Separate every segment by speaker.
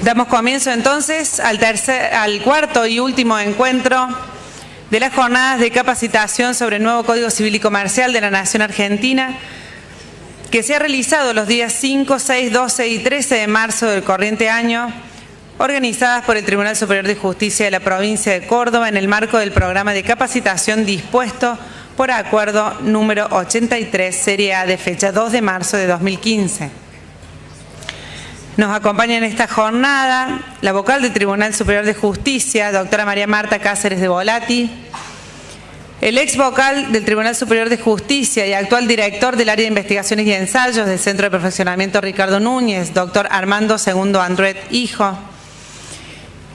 Speaker 1: Damos comienzo entonces al cuarto y último encuentro de las jornadas de capacitación sobre el nuevo Código Civil y Comercial de la Nación Argentina, que se ha realizado los días 5, 6, 12 y 13 de marzo del corriente año, organizadas por el Tribunal Superior de Justicia de la provincia de Córdoba en el marco del programa de capacitación dispuesto por acuerdo número 83, serie A, de fecha 2 de marzo de 2015. Nos acompaña en esta jornada la vocal del Tribunal Superior de Justicia, doctora María Marta Cáceres de Volati, el ex vocal del Tribunal Superior de Justicia y actual director del área de investigaciones y ensayos del Centro de Perfeccionamiento Ricardo Núñez, doctor Armando Segundo Andruet, hijo,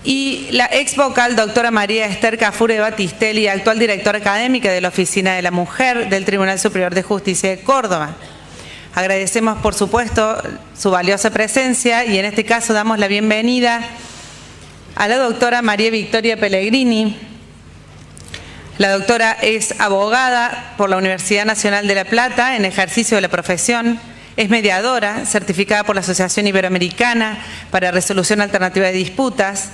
Speaker 1: y la ex vocal doctora María Esther Cafure Batistelli, actual directora académica de la Oficina de la Mujer del Tribunal Superior de Justicia de Córdoba. Agradecemos, por supuesto, su valiosa presencia y en este caso damos la bienvenida a la doctora María Victoria Pellegrini. La doctora es abogada por la Universidad Nacional de La Plata en ejercicio de la profesión, es mediadora certificada por la Asociación Iberoamericana para Resolución Alternativa de Disputas,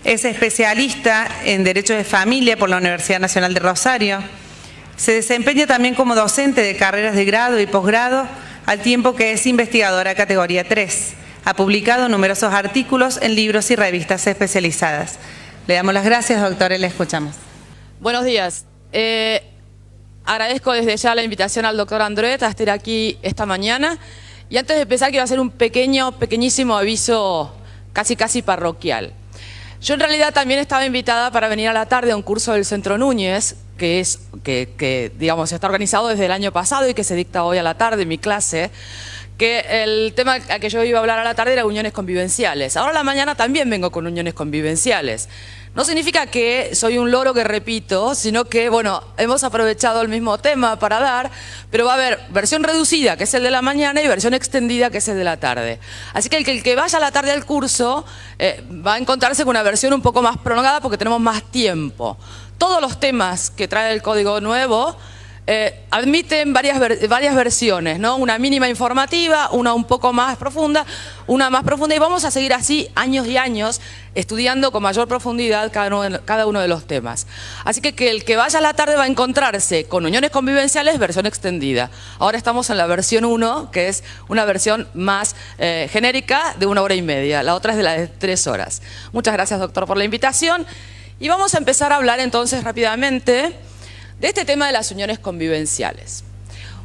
Speaker 1: es especialista en Derecho de Familia por la Universidad Nacional de Rosario, se desempeña también como docente de carreras de grado y posgrado, al tiempo que es investigadora categoría 3. Ha publicado numerosos artículos en libros y revistas especializadas. Le damos las gracias, doctora, y le escuchamos.
Speaker 2: Buenos días. Agradezco desde ya la invitación al doctor Andruet a estar aquí esta mañana. Y antes de empezar quiero hacer un pequeñísimo aviso casi parroquial. Yo en realidad también estaba invitada para venir a la tarde a un curso del Centro Núñez, que digamos está organizado desde el año pasado y que se dicta hoy a la tarde en mi clase, que el tema a que yo iba a hablar a la tarde era uniones convivenciales. Ahora a la mañana también vengo con uniones convivenciales. No significa que soy un loro que repito, sino que, bueno, hemos aprovechado el mismo tema para dar, pero va a haber versión reducida, que es el de la mañana, y versión extendida, que es el de la tarde. Así que el que vaya a la tarde al curso va a encontrarse con una versión un poco más prolongada porque tenemos más tiempo. Todos los temas que trae el Código Nuevo admiten varias versiones, ¿no? Una mínima informativa, una un poco más profunda, una más profunda, y vamos a seguir así años y años estudiando con mayor profundidad cada uno de los temas. Así que el que vaya a la tarde va a encontrarse con uniones convivenciales versión extendida. Ahora estamos en la versión 1, que es una versión más genérica de 1 hora y media. La otra es de la de 3 horas. Muchas gracias, doctor, por la invitación. Y vamos a empezar a hablar entonces rápidamente de este tema de las uniones convivenciales.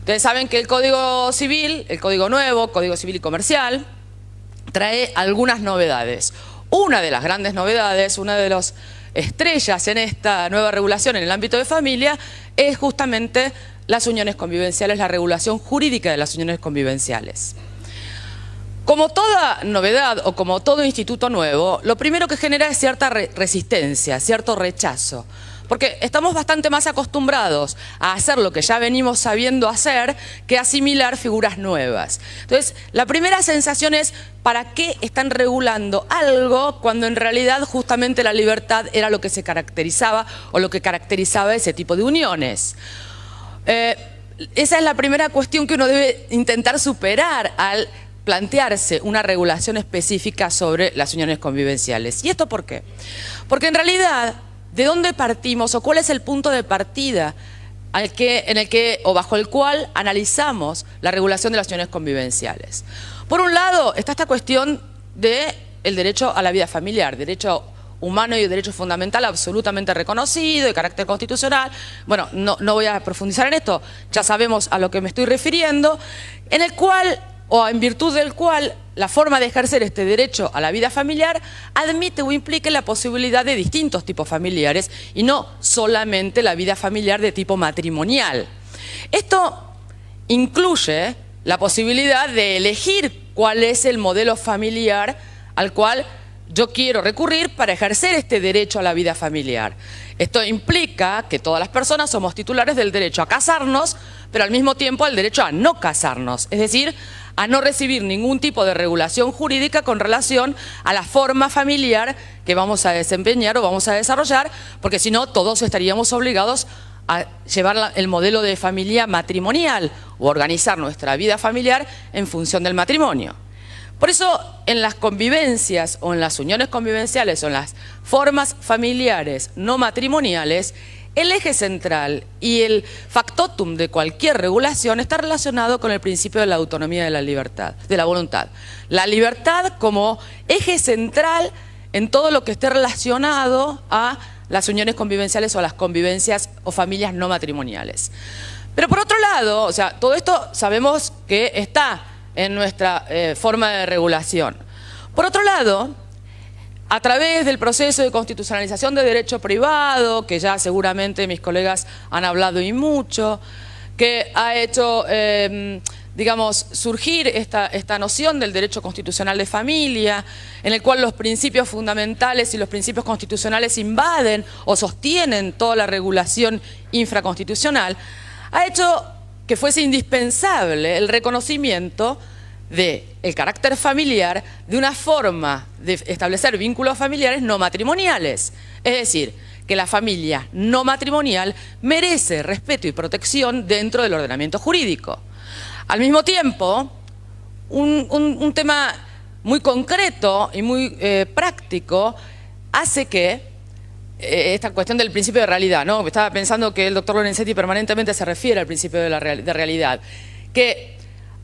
Speaker 2: Ustedes saben que el Código Civil, el Código Nuevo, Código Civil y Comercial, trae algunas novedades. Una de las grandes novedades, una de las estrellas en esta nueva regulación en el ámbito de familia, es justamente las uniones convivenciales, la regulación jurídica de las uniones convivenciales. Como toda novedad o como todo instituto nuevo, lo primero que genera es cierta resistencia, cierto rechazo. Porque estamos bastante más acostumbrados a hacer lo que ya venimos sabiendo hacer que asimilar figuras nuevas. Entonces, la primera sensación es, ¿para qué están regulando algo cuando en realidad justamente la libertad era lo que se caracterizaba o lo que caracterizaba ese tipo de uniones? Esa es la primera cuestión que uno debe intentar superar al plantearse una regulación específica sobre las uniones convivenciales. ¿Y esto por qué? Porque en realidad, ¿de dónde partimos o cuál es el punto de partida bajo el cual analizamos la regulación de las uniones convivenciales? Por un lado está esta cuestión del derecho a la vida familiar, derecho humano y derecho fundamental absolutamente reconocido, de carácter constitucional. Bueno, no voy a profundizar en esto, ya sabemos a lo que me estoy refiriendo, en el cual, o en virtud del cual, la forma de ejercer este derecho a la vida familiar admite o implica la posibilidad de distintos tipos familiares y no solamente la vida familiar de tipo matrimonial. Esto incluye la posibilidad de elegir cuál es el modelo familiar al cual yo quiero recurrir para ejercer este derecho a la vida familiar. Esto implica que todas las personas somos titulares del derecho a casarnos, pero al mismo tiempo el derecho a no casarnos, es decir, a no recibir ningún tipo de regulación jurídica con relación a la forma familiar que vamos a desempeñar o vamos a desarrollar, porque si no todos estaríamos obligados a llevar el modelo de familia matrimonial o organizar nuestra vida familiar en función del matrimonio. Por eso, en las convivencias o en las uniones convivenciales o en las formas familiares no matrimoniales, el eje central y el factotum de cualquier regulación está relacionado con el principio de la autonomía de la libertad, de la voluntad. La libertad como eje central en todo lo que esté relacionado a las uniones convivenciales o a las convivencias o familias no matrimoniales. Pero por otro lado, o sea, todo esto sabemos que está en nuestra forma de regulación. Por otro lado, a través del proceso de constitucionalización de derecho privado, que ya seguramente mis colegas han hablado y mucho, que ha hecho, digamos, surgir esta noción del derecho constitucional de familia, en el cual los principios fundamentales y los principios constitucionales invaden o sostienen toda la regulación infraconstitucional, ha hecho que fuese indispensable el reconocimiento del carácter familiar de una forma de establecer vínculos familiares no matrimoniales. Es decir, que la familia no matrimonial merece respeto y protección dentro del ordenamiento jurídico. Al mismo tiempo, un tema muy concreto y muy práctico hace que esta cuestión del principio de realidad, ¿no? Estaba pensando que el doctor Lorenzetti permanentemente se refiere al principio de realidad, que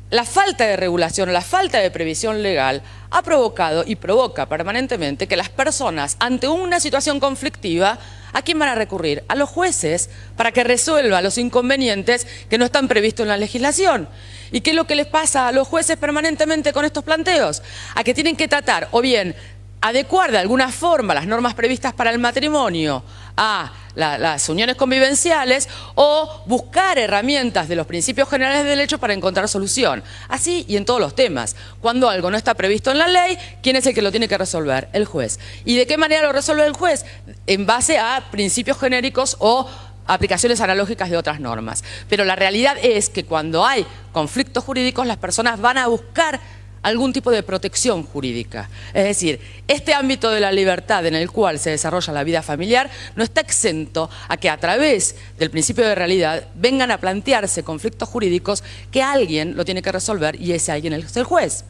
Speaker 2: la falta de regulación, la falta de previsión legal ha provocado y provoca permanentemente que las personas, ante una situación conflictiva, ¿a quién van a recurrir? A los jueces para que resuelvan los inconvenientes que no están previstos en la legislación. ¿Y qué es lo que les pasa a los jueces permanentemente con estos planteos? A que tienen que tratar o bien adecuar de alguna forma las normas previstas para el matrimonio a las uniones convivenciales o buscar herramientas de los principios generales de derecho para encontrar solución. Así y en todos los temas. Cuando algo no está previsto en la ley, ¿quién es el que lo tiene que resolver? El juez. ¿Y de qué manera lo resuelve el juez? En base a principios genéricos o aplicaciones analógicas de otras normas. Pero la realidad es que cuando hay conflictos jurídicos, las personas van a buscar algún tipo de protección jurídica. Es decir, este ámbito de la libertad en el cual se desarrolla la vida familiar no está exento a que a través del principio de realidad vengan a plantearse conflictos jurídicos que alguien lo tiene que resolver y ese alguien es el juez.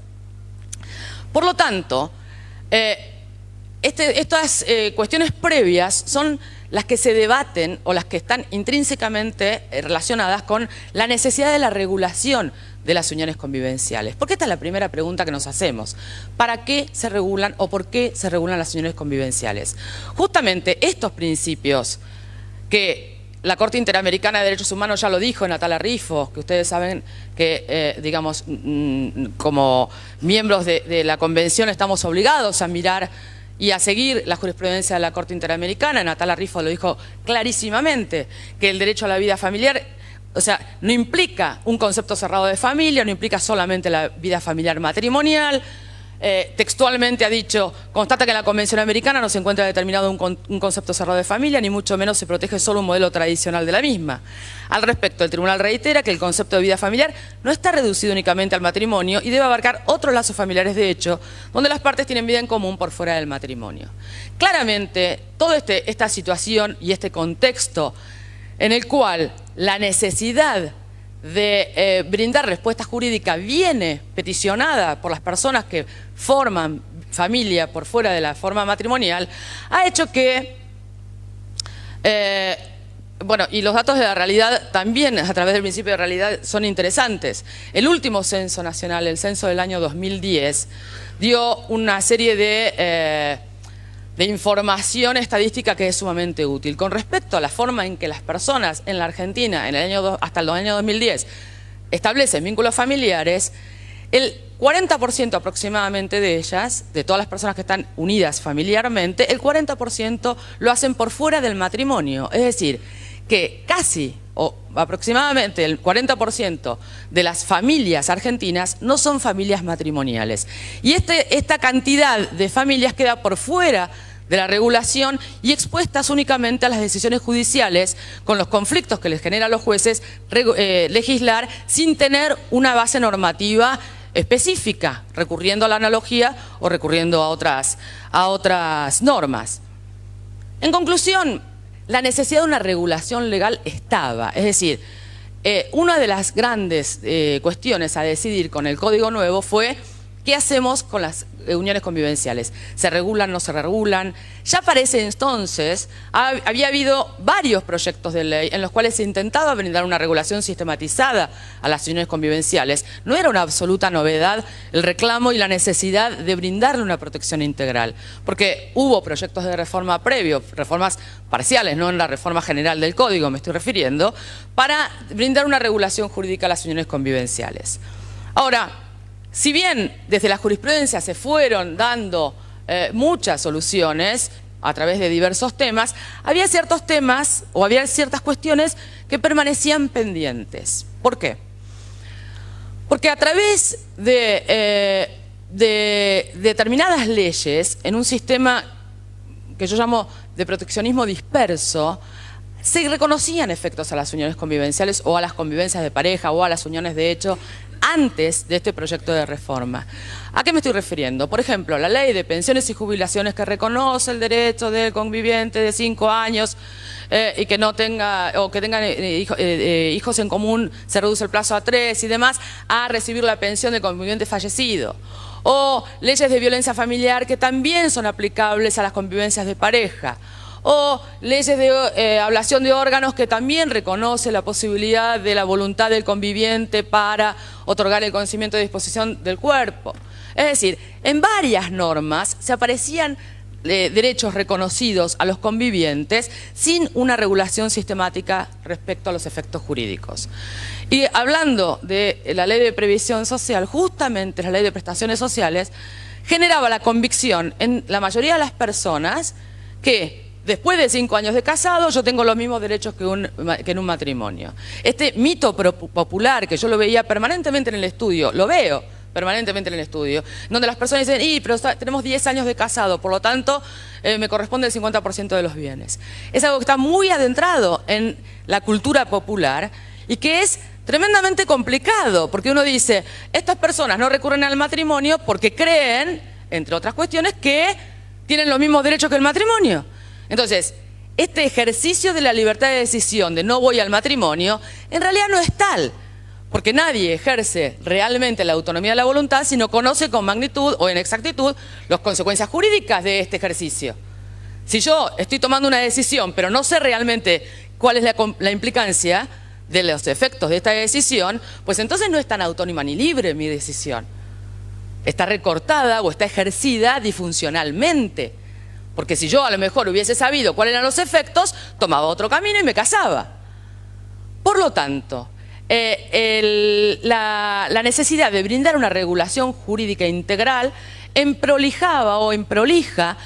Speaker 2: Por lo tanto, estas cuestiones previas son las que se debaten o las que están intrínsecamente relacionadas con la necesidad de la regulación de las uniones convivenciales. Porque esta es la primera pregunta que nos hacemos. ¿Para qué se regulan o por qué se regulan las uniones convivenciales? Justamente estos principios que la Corte Interamericana de Derechos Humanos ya lo dijo en Atala Rifo, que ustedes saben que, digamos, como miembros de la Convención estamos obligados a mirar y a seguir la jurisprudencia de la Corte Interamericana. Atala Rifo lo dijo clarísimamente, que el derecho a la vida familiar, o sea, no implica un concepto cerrado de familia, no implica solamente la vida familiar matrimonial. Textualmente ha dicho, constata que en la Convención Americana no se encuentra determinado un concepto cerrado de familia, ni mucho menos se protege solo un modelo tradicional de la misma. Al respecto, el tribunal reitera que el concepto de vida familiar no está reducido únicamente al matrimonio y debe abarcar otros lazos familiares de hecho, donde las partes tienen vida en común por fuera del matrimonio. Claramente, toda esta situación y este contexto en el cual la necesidad de brindar respuesta jurídica viene peticionada por las personas que forman familia por fuera de la forma matrimonial, ha hecho que, bueno, y los datos de la realidad también a través del principio de realidad son interesantes. El último censo nacional, el censo del año 2010, dio una serie de información estadística que es sumamente útil. Con respecto a la forma en que las personas en la Argentina hasta el año 2010 establecen vínculos familiares, el 40% aproximadamente de ellas, de todas las personas que están unidas familiarmente, el 40% lo hacen por fuera del matrimonio. Es decir, que casi o aproximadamente el 40% de las familias argentinas no son familias matrimoniales. Y esta cantidad de familias queda por fuera de la regulación y expuestas únicamente a las decisiones judiciales con los conflictos que les genera a los jueces legislar sin tener una base normativa específica, recurriendo a la analogía o recurriendo a otras normas. En conclusión, la necesidad de una regulación legal estaba, es decir, una de las grandes cuestiones a decidir con el Código Nuevo fue ¿Qué hacemos con las uniones convivenciales? ¿Se regulan, no se regulan? Ya para ese entonces había habido varios proyectos de ley en los cuales se intentaba brindar una regulación sistematizada a las uniones convivenciales. No era una absoluta novedad el reclamo y la necesidad de brindarle una protección integral, porque hubo proyectos de reforma previos, reformas parciales, no en la reforma general del Código me estoy refiriendo, para brindar una regulación jurídica a las uniones convivenciales. Ahora, si bien desde la jurisprudencia se fueron dando muchas soluciones a través de diversos temas, había ciertos temas o había ciertas cuestiones que permanecían pendientes. ¿Por qué? Porque a través de determinadas leyes, en un sistema que yo llamo de proteccionismo disperso, se reconocían efectos a las uniones convivenciales o a las convivencias de pareja o a las uniones de hecho antes de este proyecto de reforma. ¿A qué me estoy refiriendo? Por ejemplo, la ley de pensiones y jubilaciones que reconoce el derecho del conviviente de 5 años y que no tenga o que tengan hijos en común, se reduce el plazo a 3 y demás, a recibir la pensión del conviviente fallecido. O leyes de violencia familiar que también son aplicables a las convivencias de pareja. O leyes de ablación de órganos que también reconoce la posibilidad de la voluntad del conviviente para otorgar el conocimiento de disposición del cuerpo. Es decir, en varias normas se aparecían derechos reconocidos a los convivientes sin una regulación sistemática respecto a los efectos jurídicos. Y hablando de la ley de previsión social, justamente la ley de prestaciones sociales generaba la convicción en la mayoría de las personas que después de 5 años de casado, yo tengo los mismos derechos que en un matrimonio. Este mito popular que yo lo veía permanentemente en el estudio, lo veo permanentemente en el estudio, donde las personas dicen, pero tenemos 10 años de casado, por lo tanto, me corresponde el 50% de los bienes. Es algo que está muy adentrado en la cultura popular y que es tremendamente complicado, porque uno dice, estas personas no recurren al matrimonio porque creen, entre otras cuestiones, que tienen los mismos derechos que el matrimonio. Entonces, este ejercicio de la libertad de decisión de no voy al matrimonio, en realidad no es tal, porque nadie ejerce realmente la autonomía de la voluntad si no conoce con magnitud o en exactitud las consecuencias jurídicas de este ejercicio. Si yo estoy tomando una decisión, pero no sé realmente cuál es la implicancia de los efectos de esta decisión, pues entonces no es tan autónoma ni libre mi decisión. Está recortada o está ejercida disfuncionalmente. Porque si yo a lo mejor hubiese sabido cuáles eran los efectos, tomaba otro camino y me casaba. Por lo tanto, la necesidad de brindar una regulación jurídica integral emprolijaba o emprolija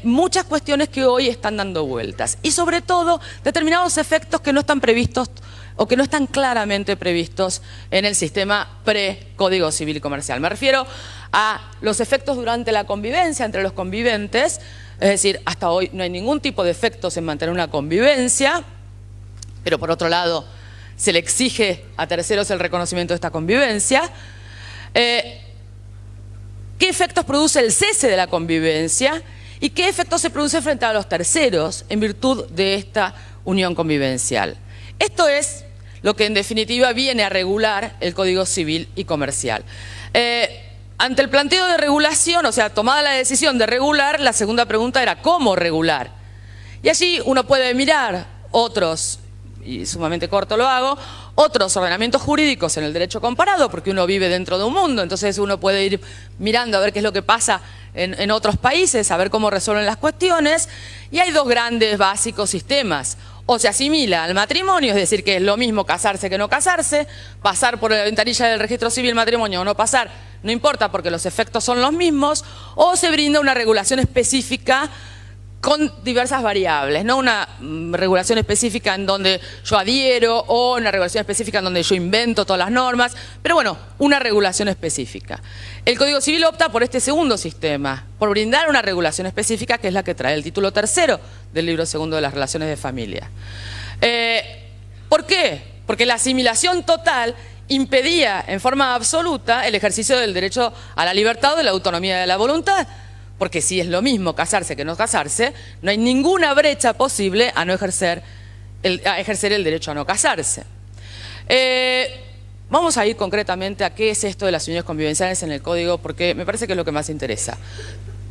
Speaker 2: muchas cuestiones que hoy están dando vueltas. Y sobre todo, determinados efectos que no están previstos o que no están claramente previstos en el sistema pre-Código Civil y Comercial. Me refiero a los efectos durante la convivencia entre los conviventes, es decir, hasta hoy no hay ningún tipo de efectos en mantener una convivencia, pero por otro lado se le exige a terceros el reconocimiento de esta convivencia. ¿Qué efectos produce el cese de la convivencia? ¿Y qué efectos se produce frente a los terceros en virtud de esta unión convivencial? Esto es lo que en definitiva viene a regular el Código Civil y Comercial. Ante el planteo de regulación, o sea, tomada la decisión de regular, la segunda pregunta era ¿cómo regular? Y allí uno puede mirar otros, y sumamente corto lo hago, otros ordenamientos jurídicos en el derecho comparado, porque uno vive dentro de un mundo, entonces uno puede ir mirando a ver qué es lo que pasa en otros países, a ver cómo resuelven las cuestiones, y hay dos grandes básicos sistemas. O se asimila al matrimonio, es decir, que es lo mismo casarse que no casarse, pasar por la ventanilla del registro civil matrimonio o no pasar, no importa porque los efectos son los mismos, o se brinda una regulación específica con diversas variables, no una regulación específica en donde yo adhiero o una regulación específica en donde yo invento todas las normas, pero bueno, una regulación específica. El Código Civil opta por este segundo sistema, por brindar una regulación específica que es la que trae el título tercero del libro segundo de las relaciones de familia. ¿Por qué? Porque la asimilación total impedía en forma absoluta el ejercicio del derecho a la libertad o de la autonomía de la voluntad. Porque si es lo mismo casarse que no casarse, no hay ninguna brecha posible a no ejercer el derecho a no casarse. Vamos a ir concretamente a qué es esto de las uniones convivenciales en el Código, porque me parece que es lo que más interesa.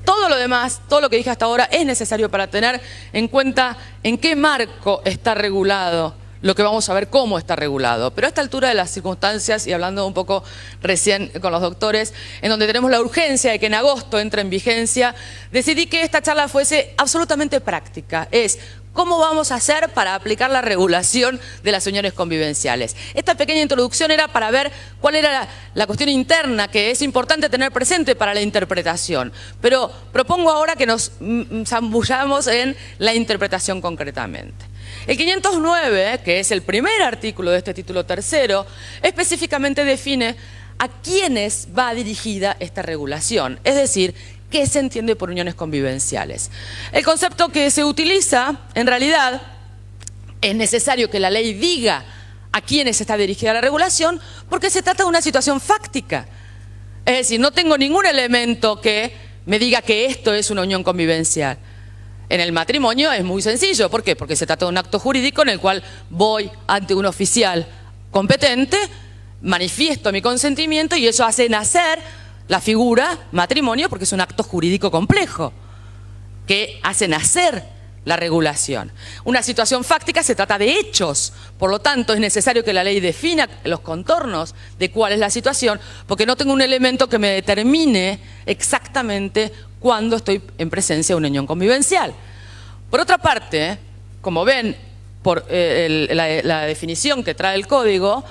Speaker 2: Todo lo demás, todo lo que dije hasta ahora, es necesario para tener en cuenta en qué marco está regulado lo que vamos a ver cómo está regulado. Pero a esta altura de las circunstancias, y hablando un poco recién con los doctores, en donde tenemos la urgencia de que en agosto entre en vigencia, decidí que esta charla fuese absolutamente práctica. Es ¿cómo vamos a hacer para aplicar la regulación de las uniones convivenciales? Esta pequeña introducción era para ver cuál era la cuestión interna que es importante tener presente para la interpretación. Pero propongo ahora que nos zambullamos en la interpretación concretamente. El 509, que es el primer artículo de este título tercero, específicamente define a quiénes va dirigida esta regulación, es decir, ¿qué se entiende por uniones convivenciales? El concepto que se utiliza, en realidad, es necesario que la ley diga a quiénes está dirigida la regulación porque se trata de una situación fáctica. Es decir, no tengo ningún elemento que me diga que esto es una unión convivencial. En el matrimonio es muy sencillo. ¿Por qué? Porque se trata de un acto jurídico en el cual voy ante un oficial competente, manifiesto mi consentimiento y eso hace nacer la figura matrimonio porque es un acto jurídico complejo que hace nacer la regulación. Una situación fáctica se trata de hechos, por lo tanto es necesario que la ley defina los contornos de cuál es la situación porque no tengo un elemento que me determine exactamente cuando estoy en presencia de una unión convivencial. Por otra parte, como ven por la definición que trae el Código,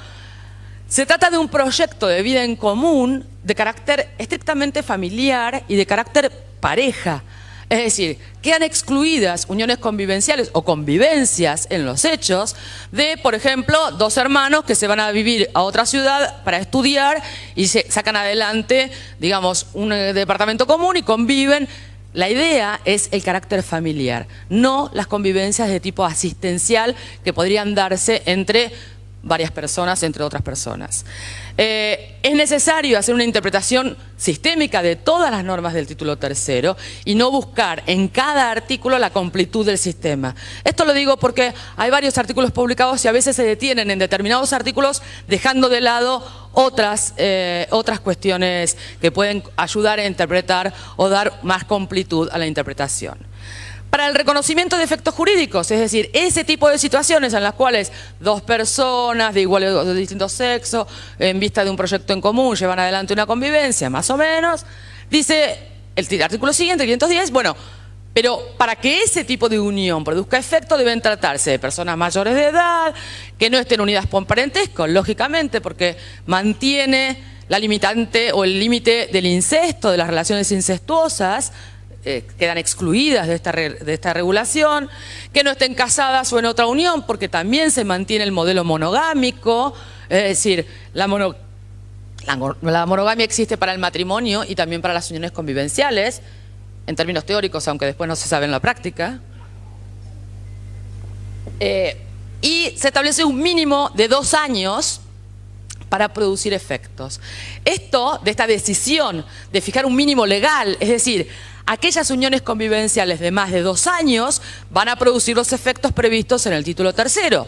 Speaker 2: se trata de un proyecto de vida en común de carácter estrictamente familiar y de carácter pareja. Es decir, quedan excluidas uniones convivenciales o convivencias en los hechos de, por ejemplo, dos hermanos que se van a vivir a otra ciudad para estudiar y se sacan adelante, digamos, un departamento común y conviven. La idea es el carácter familiar, no las convivencias de tipo asistencial que podrían darse entre varias personas, entre otras personas. Es necesario hacer una interpretación sistémica de todas las normas del título tercero y no buscar en cada artículo la completud del sistema. Esto lo digo porque hay varios artículos publicados y a veces se detienen en determinados artículos dejando de lado otras cuestiones que pueden ayudar a interpretar o dar más completud a la interpretación. Para el reconocimiento de efectos jurídicos, es decir, ese tipo de situaciones en las cuales dos personas de igual o de distinto sexo, en vista de un proyecto en común, llevan adelante una convivencia, más o menos, dice el artículo siguiente, 510, bueno, pero para que ese tipo de unión produzca efecto deben tratarse de personas mayores de edad, que no estén unidas por parentesco, lógicamente, porque mantiene la limitante o el límite del incesto, de las relaciones incestuosas, quedan excluidas de esta regulación, que no estén casadas o en otra unión, porque también se mantiene el modelo monogámico, es decir, la monogamia existe para el matrimonio y también para las uniones convivenciales, en términos teóricos, aunque después no se sabe en la práctica. Y se establece un mínimo de 2 años para producir efectos. Esto, de esta decisión de fijar un mínimo legal, es decir, aquellas uniones convivenciales de más de 2 años van a producir los efectos previstos en el título tercero.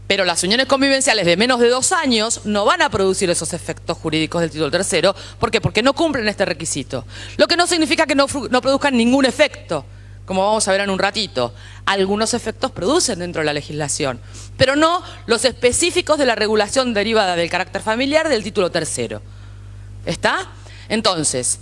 Speaker 2: Pero las uniones convivenciales de menos de 2 años no van a producir esos efectos jurídicos del título tercero. ¿Por qué? Porque no cumplen este requisito. Lo que no significa que no produzcan ningún efecto, como vamos a ver en un ratito. Algunos efectos producen dentro de la legislación, pero no los específicos de la regulación derivada del carácter familiar del título tercero. ¿Está? Entonces,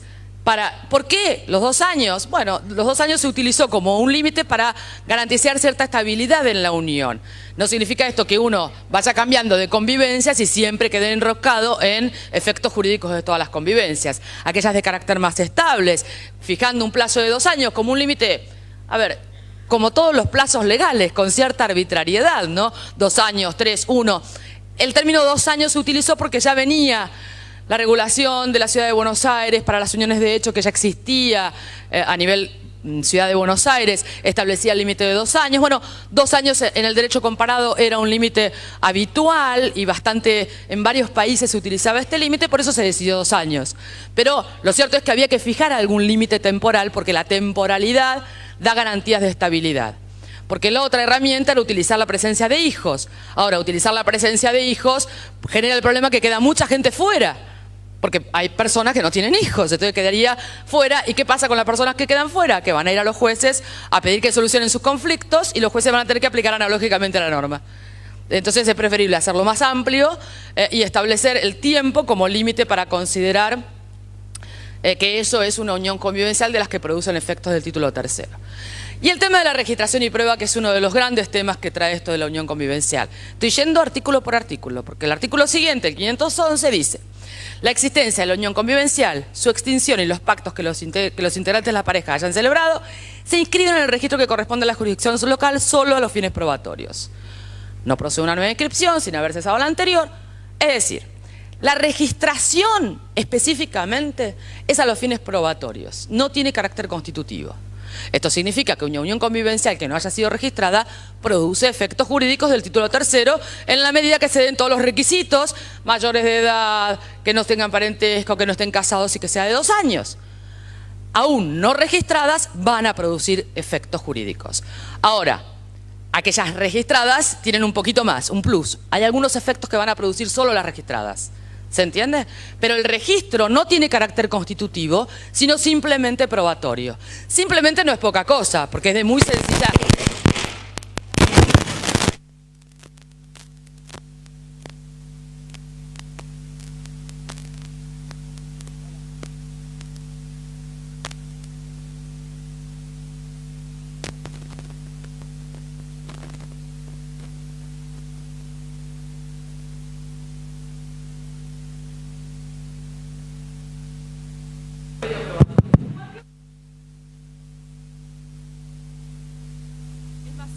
Speaker 2: ¿por qué los 2 años? Bueno, los 2 años se utilizó como un límite para garantizar cierta estabilidad en la unión. No significa esto que uno vaya cambiando de convivencias y siempre quede enroscado en efectos jurídicos de todas las convivencias. Aquellas de carácter más estables, fijando un plazo de 2 años como un límite, a ver, como todos los plazos legales, con cierta arbitrariedad, ¿no? 2 años, 3, 1. El término 2 años se utilizó porque ya venía la regulación de la Ciudad de Buenos Aires para las uniones de hecho que ya existía a nivel Ciudad de Buenos Aires, establecía el límite de 2 años. Bueno, 2 años en el derecho comparado era un límite habitual y bastante, en varios países se utilizaba este límite, por eso se decidió 2 años. Pero lo cierto es que había que fijar algún límite temporal porque la temporalidad da garantías de estabilidad. porque la otra herramienta era utilizar la presencia de hijos. Ahora, utilizar la presencia de hijos genera el problema que queda mucha gente fuera, porque hay personas que no tienen hijos, entonces quedaría fuera. ¿Y qué pasa con las personas que quedan fuera? Que van a ir a los jueces a pedir que solucionen sus conflictos y los jueces van a tener que aplicar analógicamente la norma. Entonces es preferible hacerlo más amplio y establecer el tiempo como límite para considerar que eso es una unión convivencial de las que producen efectos del título tercero. Y el tema de la registración y prueba, que es uno de los grandes temas que trae esto de la unión convivencial. Estoy yendo artículo por artículo, porque el artículo siguiente, el 511, dice: la existencia de la unión convivencial, su extinción y los pactos que los integrantes de la pareja hayan celebrado, se inscriben en el registro que corresponde a la jurisdicción local solo a los fines probatorios. No procede una nueva inscripción sin haber cesado la anterior. Es decir, la registración específicamente es a los fines probatorios, no tiene carácter constitutivo. Esto significa que una unión convivencial que no haya sido registrada produce efectos jurídicos del título tercero en la medida que se den todos los requisitos: mayores de edad, que no tengan parentesco, que no estén casados y que sea de 2 años. Aún no registradas van a producir efectos jurídicos. Ahora, aquellas registradas tienen un poquito más, un plus. Hay algunos efectos que van a producir solo las registradas. ¿Se entiende? Pero el registro no tiene carácter constitutivo, sino simplemente probatorio. Simplemente no es poca cosa, porque es de muy sencilla.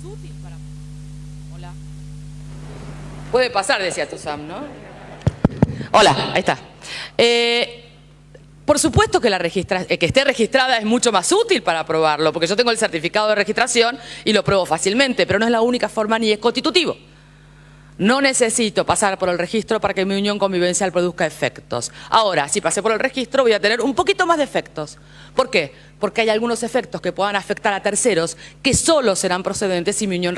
Speaker 2: Útil para... Hola. Puede pasar, decía tu Sam, ¿no? Hola, ahí está. Por supuesto que que esté registrada es mucho más útil para probarlo, porque yo tengo el certificado de registración y lo pruebo fácilmente, pero no es la única forma ni es constitutivo. No necesito pasar por el registro para que mi unión convivencial produzca efectos. Ahora, si pasé por el registro, voy a tener un poquito más de efectos. ¿Por qué? Porque hay algunos efectos que puedan afectar a terceros que solo serán procedentes si mi unión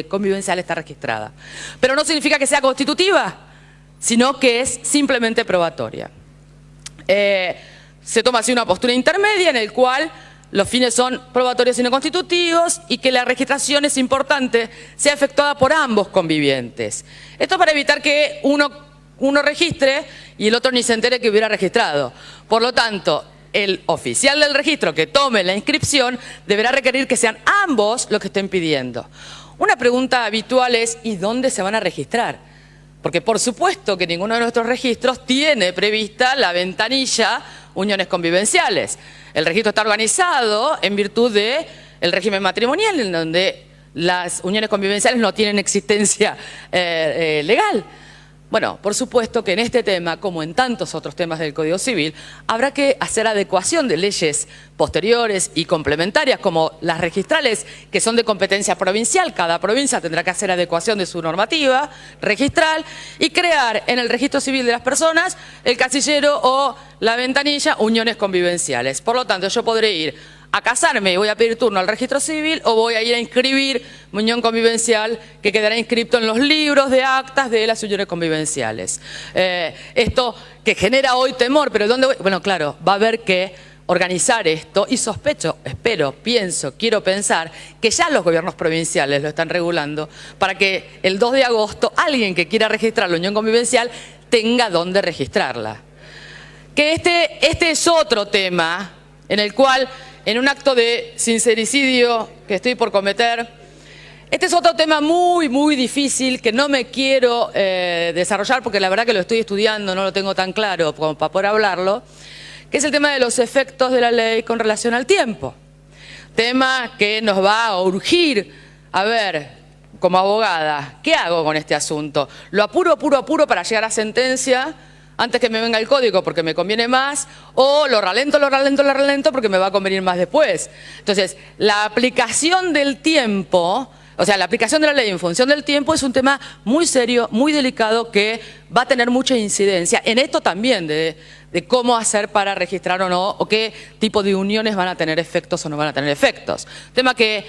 Speaker 2: convivencial está registrada. Pero no significa que sea constitutiva, sino que es simplemente probatoria. Se toma así una postura intermedia en el cual los fines son probatorios y no constitutivos, y que la registración, es importante, sea efectuada por ambos convivientes. Esto para evitar que uno registre y el otro ni se entere que hubiera registrado. Por lo tanto, el oficial del registro que tome la inscripción deberá requerir que sean ambos los que estén pidiendo. Una pregunta habitual es: ¿y dónde se van a registrar? Porque por supuesto que ninguno de nuestros registros tiene prevista la ventanilla uniones convivenciales. El registro está organizado en virtud del régimen matrimonial, en donde las uniones convivenciales no tienen existencia legal. Bueno, por supuesto que en este tema, como en tantos otros temas del Código Civil, habrá que hacer adecuación de leyes posteriores y complementarias, como las registrales, que son de competencia provincial. Cada provincia tendrá que hacer adecuación de su normativa registral y crear en el registro civil de las personas el casillero o la ventanilla uniones convivenciales. Por lo tanto, yo podré ir a casarme y voy a pedir turno al registro civil, o voy a ir a inscribir mi unión convivencial, que quedará inscrito en los libros de actas de las uniones convivenciales. Esto que genera hoy temor, pero ¿dónde voy? Bueno, claro, va a haber que organizar esto, y sospecho, espero, pienso, quiero pensar que ya los gobiernos provinciales lo están regulando, para que el 2 de agosto alguien que quiera registrar la unión convivencial tenga dónde registrarla. Que este es otro tema en el cual, en un acto de sincericidio que estoy por cometer, este es otro tema muy, muy difícil que no me quiero desarrollar, porque la verdad que lo estoy estudiando, no lo tengo tan claro como para poder hablarlo, que es el tema de los efectos de la ley con relación al tiempo. Tema que nos va a urgir, a ver, como abogada, ¿qué hago con este asunto? ¿Lo apuro para llegar a sentencia antes que me venga el código porque me conviene más, o lo ralento porque me va a convenir más después? Entonces, la aplicación del tiempo, o sea, la aplicación de la ley en función del tiempo, es un tema muy serio, muy delicado, que va a tener mucha incidencia en esto también de cómo hacer para registrar o no, o qué tipo de uniones van a tener efectos o no van a tener efectos. Tema que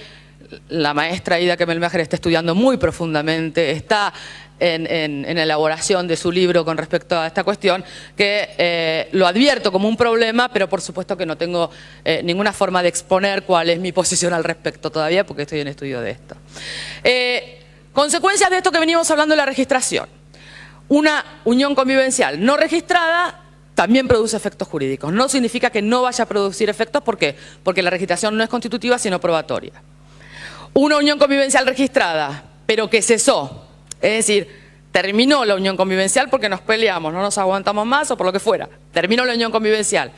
Speaker 2: la maestra Ida Kemmelmacher está estudiando muy profundamente, está en elaboración de su libro con respecto a esta cuestión, que lo advierto como un problema, pero por supuesto que no tengo ninguna forma de exponer cuál es mi posición al respecto todavía, porque estoy en estudio de esto. Consecuencias de esto que venimos hablando de la registración. Una unión convivencial no registrada también produce efectos jurídicos. No significa que no vaya a producir efectos, ¿por qué? Porque la registración no es constitutiva, sino probatoria. Una unión convivencial registrada, pero que cesó. Es decir, terminó la unión convivencial porque nos peleamos, no nos aguantamos más o por lo que fuera. Terminó la unión convivencial.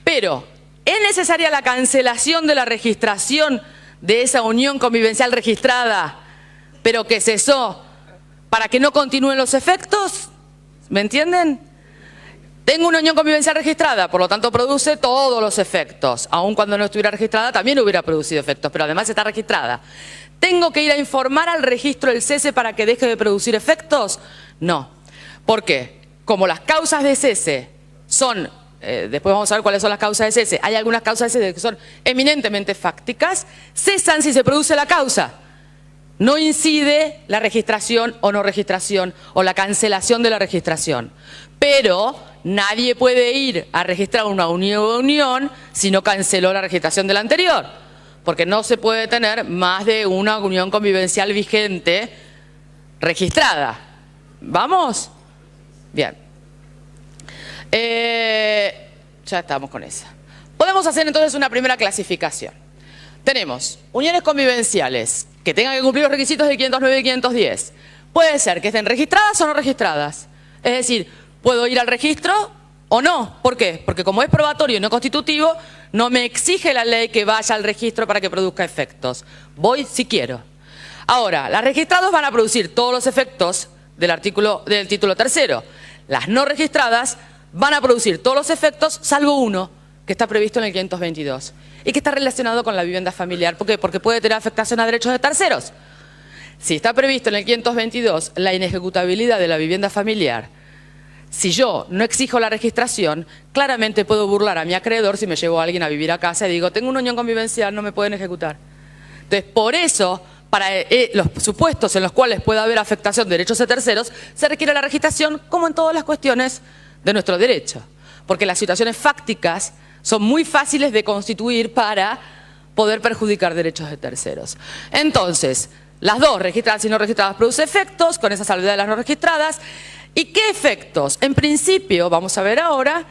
Speaker 2: Pero, ¿es necesaria la cancelación de la registración de esa unión convivencial registrada, pero que cesó, para que no continúen los efectos? ¿Me entienden? Tengo una unión convivencial registrada, por lo tanto produce todos los efectos. Aun cuando no estuviera registrada también hubiera producido efectos, pero además está registrada. ¿Tengo que ir a informar al registro del cese para que deje de producir efectos? No. ¿Por qué? Como las causas de cese son, después vamos a ver cuáles son las causas de cese, hay algunas causas de cese que son eminentemente fácticas, cesan si se produce la causa. No incide la registración o no registración o la cancelación de la registración. Pero nadie puede ir a registrar una unión si no canceló la registración de la anterior. Porque no se puede tener más de una unión convivencial vigente registrada. ¿Vamos? Bien. Ya estamos con esa. Podemos hacer entonces una primera clasificación. Tenemos uniones convivenciales que tengan que cumplir los requisitos de 509 y 510. Puede ser que estén registradas o no registradas. Es decir, puedo ir al registro o no. ¿Por qué? Porque como es probatorio y no constitutivo, no me exige la ley que vaya al registro para que produzca efectos. Voy si quiero. Ahora, las registradas van a producir todos los efectos del título tercero. Las no registradas van a producir todos los efectos, salvo uno, que está previsto en el 522. Y que está relacionado con la vivienda familiar. ¿Por qué? Porque puede tener afectación a derechos de terceros. Si está previsto en el 522 la inejecutabilidad de la vivienda familiar, si yo no exijo la registración, claramente puedo burlar a mi acreedor si me llevo a alguien a vivir a casa y digo, tengo una unión convivencial, no me pueden ejecutar. Entonces, por eso, para los supuestos en los cuales pueda haber afectación de derechos de terceros, se requiere la registración, como en todas las cuestiones de nuestro derecho. Porque las situaciones fácticas son muy fáciles de constituir para poder perjudicar derechos de terceros. Entonces, las dos, registradas y no registradas, producen efectos, con esa salvedad de las no registradas. ¿Y qué efectos? En principio, vamos a ver ahora,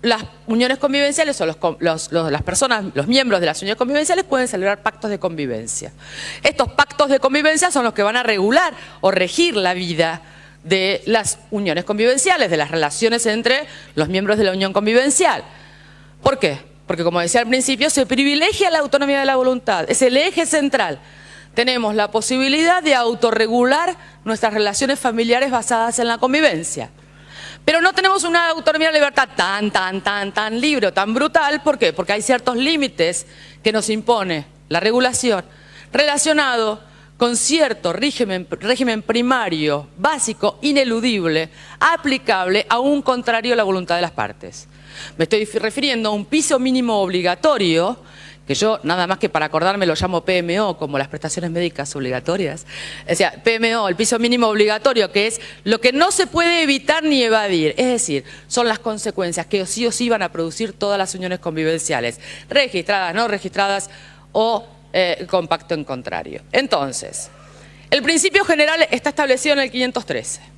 Speaker 2: las uniones convivenciales o las personas, los miembros de las uniones convivenciales pueden celebrar pactos de convivencia. Estos pactos de convivencia son los que van a regular o regir la vida de las uniones convivenciales, de las relaciones entre los miembros de la unión convivencial. ¿Por qué? Porque, como decía al principio, se privilegia la autonomía de la voluntad, es el eje central. Tenemos la posibilidad de autorregular nuestras relaciones familiares basadas en la convivencia. Pero no tenemos una autonomía de libertad tan libre, tan brutal. ¿Por qué? Porque hay ciertos límites que nos impone la regulación relacionado con cierto régimen primario, básico, ineludible, aplicable a un contrario a la voluntad de las partes. Me estoy refiriendo a un piso mínimo obligatorio, que yo nada más que para acordarme lo llamo PMO, como las prestaciones médicas obligatorias. O sea, PMO, el piso mínimo obligatorio, que es lo que no se puede evitar ni evadir. Es decir, son las consecuencias que sí o sí van a producir todas las uniones convivenciales, registradas, no registradas o con pacto en contrario. Entonces, el principio general está establecido en el 513.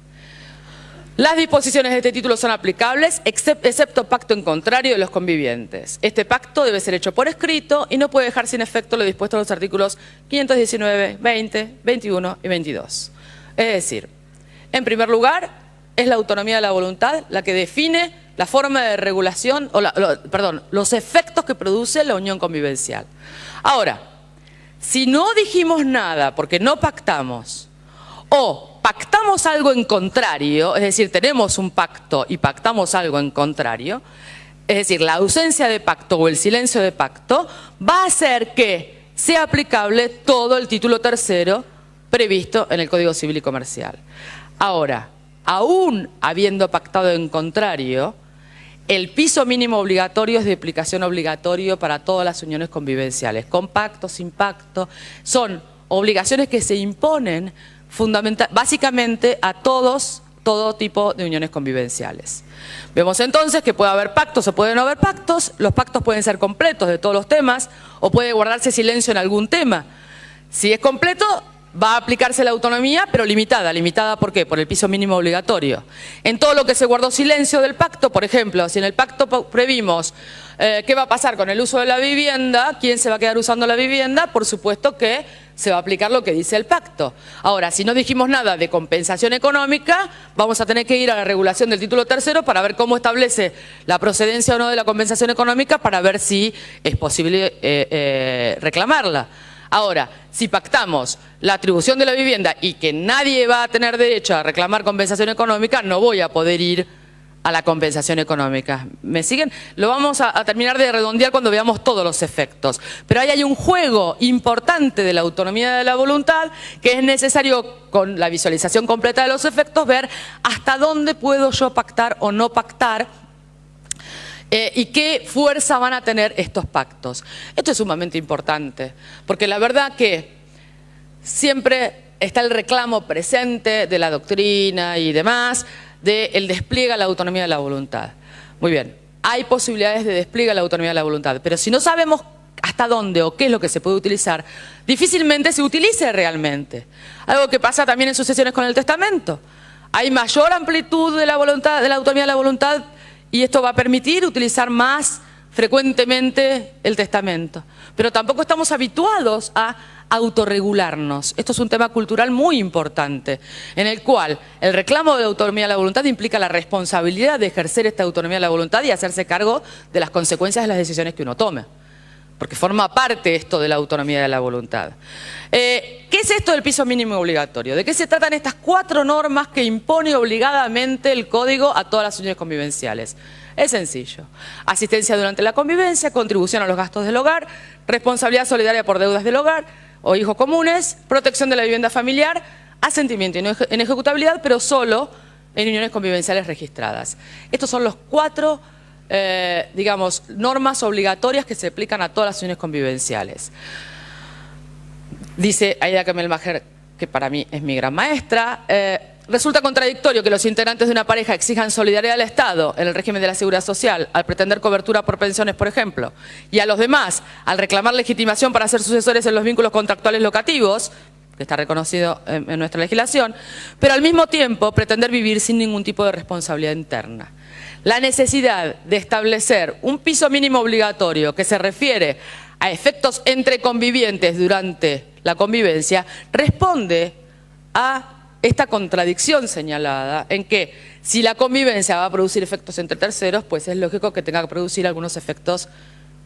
Speaker 2: Las disposiciones de este título son aplicables, excepto pacto en contrario de los convivientes. Este pacto debe ser hecho por escrito y no puede dejar sin efecto lo dispuesto en los artículos 519, 20, 21 y 22. Es decir, en primer lugar, es la autonomía de la voluntad la que define la forma de regulación, los efectos que produce la unión convivencial. Ahora, si no dijimos nada porque no pactamos, o pactamos algo en contrario, es decir, tenemos un pacto y pactamos algo en contrario, es decir, la ausencia de pacto o el silencio de pacto va a hacer que sea aplicable todo el título tercero previsto en el Código Civil y Comercial. Ahora, aún habiendo pactado en contrario, el piso mínimo obligatorio es de aplicación obligatorio para todas las uniones convivenciales, con pacto, sin pacto. Son obligaciones que se imponen básicamente a todo tipo de uniones convivenciales. Vemos entonces que puede haber pactos o puede no haber pactos. Los pactos pueden ser completos de todos los temas o puede guardarse silencio en algún tema. Si es completo, va a aplicarse la autonomía, pero limitada. ¿Limitada por qué? Por el piso mínimo obligatorio. En todo lo que se guardó silencio del pacto, por ejemplo, si en el pacto previmos qué va a pasar con el uso de la vivienda, quién se va a quedar usando la vivienda, por supuesto que se va a aplicar lo que dice el pacto. Ahora, si no dijimos nada de compensación económica, vamos a tener que ir a la regulación del título tercero para ver cómo establece la procedencia o no de la compensación económica para ver si es posible reclamarla. Ahora, si pactamos la atribución de la vivienda y que nadie va a tener derecho a reclamar compensación económica, no voy a poder ir a la compensación económica. ¿Me siguen? Lo vamos a terminar de redondear cuando veamos todos los efectos. Pero ahí hay un juego importante de la autonomía de la voluntad que es necesario, con la visualización completa de los efectos, ver hasta dónde puedo yo pactar o no pactar y qué fuerza van a tener estos pactos. Esto es sumamente importante, porque la verdad que siempre está el reclamo presente de la doctrina y demás, del despliegue a la autonomía de la voluntad. Muy bien, hay posibilidades de despliegue a la autonomía de la voluntad, pero si no sabemos hasta dónde o qué es lo que se puede utilizar, difícilmente se utilice realmente. Algo que pasa también en sucesiones con el testamento. Hay mayor amplitud de la voluntad, de la autonomía de la voluntad, y esto va a permitir utilizar más frecuentemente el testamento. Pero tampoco estamos habituados a autorregularnos. Esto es un tema cultural muy importante, en el cual el reclamo de la autonomía de la voluntad implica la responsabilidad de ejercer esta autonomía de la voluntad y hacerse cargo de las consecuencias de las decisiones que uno tome. Porque forma parte esto de la autonomía de la voluntad. ¿Qué es esto del piso mínimo obligatorio? ¿De qué se tratan estas 4 normas que impone obligadamente el Código a todas las uniones convivenciales? Es sencillo. Asistencia durante la convivencia, contribución a los gastos del hogar, responsabilidad solidaria por deudas del hogar o hijos comunes, protección de la vivienda familiar, asentimiento en ejecutabilidad, pero solo en uniones convivenciales registradas. Estos son los 4 digamos, normas obligatorias que se aplican a todas las uniones convivenciales. Dice Aida Kemelmacher, que para mí es mi gran maestra, resulta contradictorio que los integrantes de una pareja exijan solidaridad al Estado en el régimen de la Seguridad Social al pretender cobertura por pensiones, por ejemplo, y a los demás al reclamar legitimación para ser sucesores en los vínculos contractuales locativos, que está reconocido en nuestra legislación, pero al mismo tiempo pretender vivir sin ningún tipo de responsabilidad interna. La necesidad de establecer un piso mínimo obligatorio que se refiere a efectos entre convivientes durante la convivencia responde a esta contradicción señalada en que si la convivencia va a producir efectos entre terceros, pues es lógico que tenga que producir algunos efectos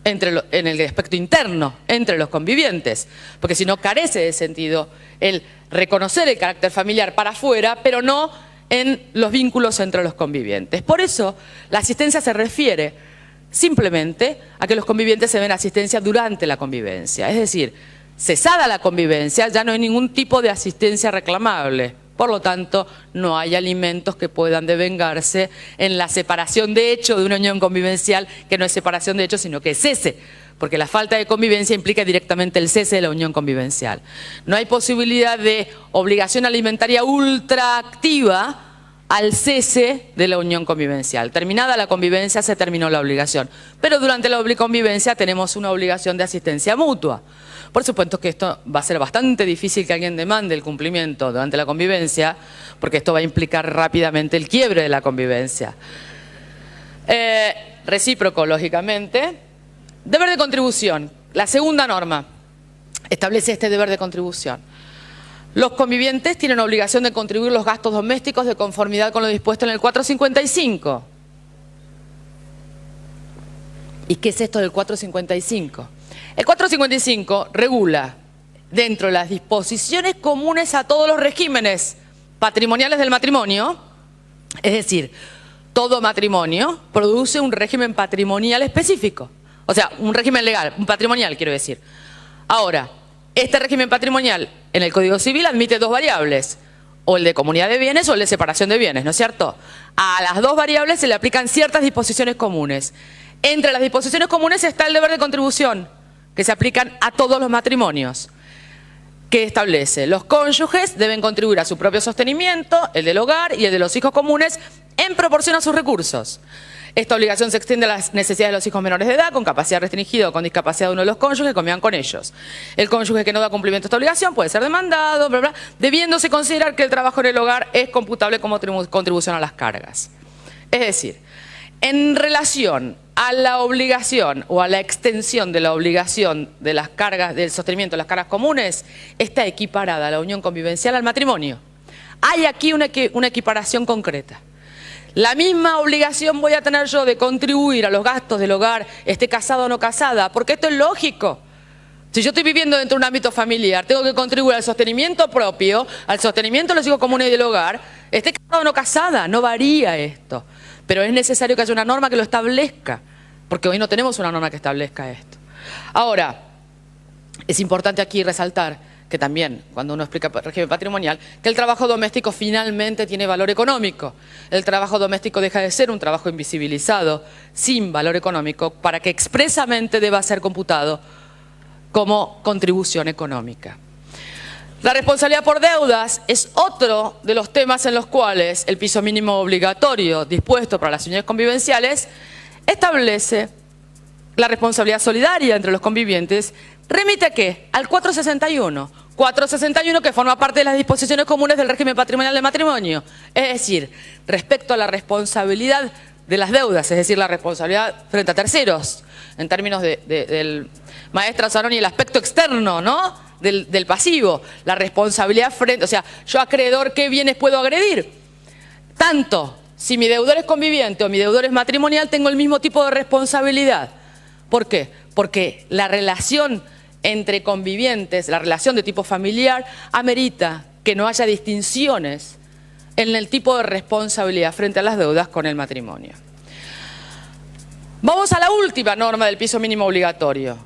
Speaker 2: en el aspecto interno, entre los convivientes, porque si no carece de sentido el reconocer el carácter familiar para afuera, pero no en los vínculos entre los convivientes. Por eso, la asistencia se refiere simplemente a que los convivientes se den asistencia durante la convivencia. Es decir, cesada la convivencia, ya no hay ningún tipo de asistencia reclamable. Por lo tanto, no hay alimentos que puedan devengarse en la separación de hecho de una unión convivencial, que no es separación de hecho, sino que es cese, porque la falta de convivencia implica directamente el cese de la unión convivencial. No hay posibilidad de obligación alimentaria ultraactiva al cese de la unión convivencial. Terminada la convivencia, se terminó la obligación. Pero durante la convivencia tenemos una obligación de asistencia mutua. Por supuesto que esto va a ser bastante difícil que alguien demande el cumplimiento durante la convivencia, porque esto va a implicar rápidamente el quiebre de la convivencia. Recíproco, lógicamente. Deber de contribución. La segunda norma establece este deber de contribución. Los convivientes tienen obligación de contribuir los gastos domésticos de conformidad con lo dispuesto en el 455. ¿Y qué es esto del 455? El 455 regula, dentro de las disposiciones comunes a todos los regímenes patrimoniales del matrimonio, es decir, todo matrimonio produce un régimen patrimonial específico. O sea, un régimen legal, un patrimonial quiero decir. Ahora, este régimen patrimonial en el Código Civil admite 2 variables. o el de comunidad de bienes o el de separación de bienes, ¿no es cierto? A las dos variables se le aplican ciertas disposiciones comunes. Entre las disposiciones comunes está el deber de contribución, que se aplican a todos los matrimonios, que establece: los cónyuges deben contribuir a su propio sostenimiento, el del hogar y el de los hijos comunes, en proporción a sus recursos. Esta obligación se extiende a las necesidades de los hijos menores de edad, con capacidad restringida o con discapacidad de uno de los cónyuges que convivan con ellos. El cónyuge que no da cumplimiento a esta obligación puede ser demandado, bla, bla, debiéndose considerar que el trabajo en el hogar es computable como contribución a las cargas. Es decir, en relación a la obligación o a la extensión de la obligación de las cargas, del sostenimiento de las cargas comunes, está equiparada la unión convivencial al matrimonio. Hay aquí una equiparación concreta. La misma obligación voy a tener yo de contribuir a los gastos del hogar, esté casado o no casada, porque esto es lógico. Si yo estoy viviendo dentro de un ámbito familiar, tengo que contribuir al sostenimiento propio, al sostenimiento de los hijos comunes y del hogar, esté casado o no casada, no varía esto. Pero es necesario que haya una norma que lo establezca, porque hoy no tenemos una norma que establezca esto. Ahora, es importante aquí resaltar que también, cuando uno explica régimen patrimonial, que el trabajo doméstico finalmente tiene valor económico. El trabajo doméstico deja de ser un trabajo invisibilizado, sin valor económico, para que expresamente deba ser computado como contribución económica. La responsabilidad por deudas es otro de los temas en los cuales el piso mínimo obligatorio dispuesto para las unidades convivenciales establece la responsabilidad solidaria entre los convivientes. ¿Remite a qué? Al 461. 461 que forma parte de las disposiciones comunes del régimen patrimonial del matrimonio. Es decir, respecto a la responsabilidad de las deudas, es decir, la responsabilidad frente a terceros, en términos del maestra Zanoni, el aspecto externo, ¿no? Del pasivo, la responsabilidad frente, o sea, yo acreedor, ¿qué bienes puedo agredir? Tanto si mi deudor es conviviente o mi deudor es matrimonial, tengo el mismo tipo de responsabilidad. ¿Por qué? Porque la relación entre convivientes, la relación de tipo familiar, amerita que no haya distinciones en el tipo de responsabilidad frente a las deudas con el matrimonio. Vamos a la última norma del piso mínimo obligatorio,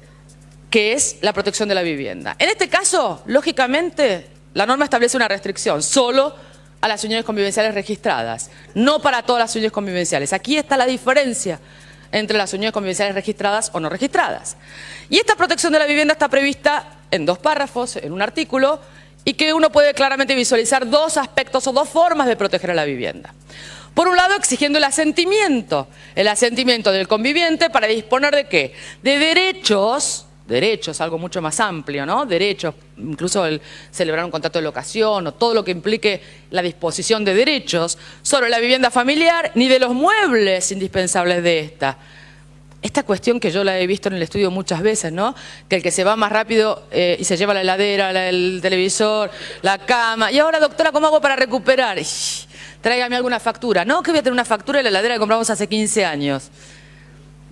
Speaker 2: que es la protección de la vivienda. En este caso, lógicamente, la norma establece una restricción solo a las uniones convivenciales registradas, no para todas las uniones convivenciales. Aquí está la diferencia entre las uniones convivenciales registradas o no registradas. Y esta protección de la vivienda está prevista en 2 párrafos, en un artículo, y que uno puede claramente visualizar 2 aspectos o 2 formas de proteger a la vivienda. Por un lado, exigiendo el asentimiento del conviviente para disponer de ¿qué? De derechos, algo mucho más amplio, ¿no? Derechos, incluso el celebrar un contrato de locación o todo lo que implique la disposición de derechos sobre la vivienda familiar, ni de los muebles indispensables de esta. Esta cuestión que yo la he visto en el estudio muchas veces, ¿no? Que el que se va más rápido y se lleva la heladera, el televisor, la cama. Y ahora, doctora, ¿cómo hago para recuperar? Tráigame alguna factura. No, que voy a tener una factura de la heladera que compramos hace 15 años.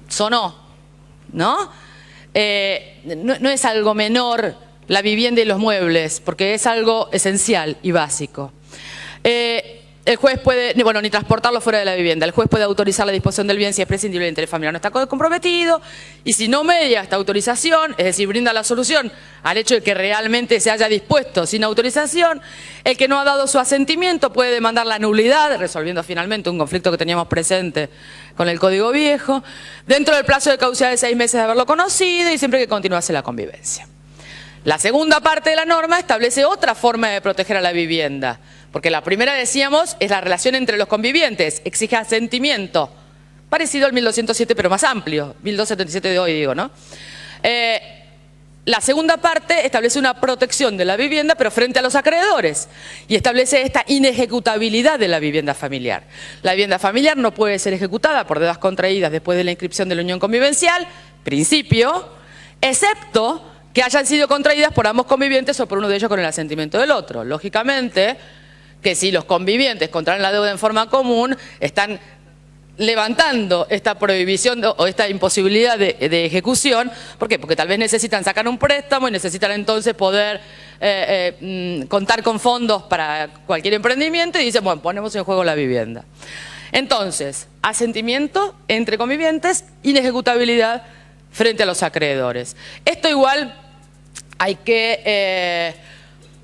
Speaker 2: Sonó, ¿no? No es algo menor la vivienda y los muebles, porque es algo esencial y básico. El juez puede, bueno, ni transportarlo fuera de la vivienda. El juez puede autorizar la disposición del bien si es prescindible el interés familiar no está comprometido, y si no media esta autorización, es decir, brinda la solución al hecho de que realmente se haya dispuesto sin autorización, el que no ha dado su asentimiento puede demandar la nulidad, resolviendo finalmente un conflicto que teníamos presente con el Código Viejo, dentro del plazo de caducidad de 6 meses de haberlo conocido y siempre que continuase la convivencia. La segunda parte de la norma establece otra forma de proteger a la vivienda, porque la primera, decíamos, es la relación entre los convivientes, exige asentimiento, parecido al 1207 pero más amplio, 1277 de hoy digo, ¿no? La segunda parte establece una protección de la vivienda pero frente a los acreedores y establece esta inejecutabilidad de la vivienda familiar. La vivienda familiar no puede ser ejecutada por deudas contraídas después de la inscripción de la unión convivencial, principio, excepto que hayan sido contraídas por ambos convivientes o por uno de ellos con el asentimiento del otro. Lógicamente, que si los convivientes contraen la deuda en forma común, están levantando esta prohibición o esta imposibilidad de ejecución. ¿Por qué? Porque tal vez necesitan sacar un préstamo y necesitan entonces poder contar con fondos para cualquier emprendimiento y dicen, bueno, ponemos en juego la vivienda. Entonces, asentimiento entre convivientes, inejecutabilidad frente a los acreedores. Esto igual hay que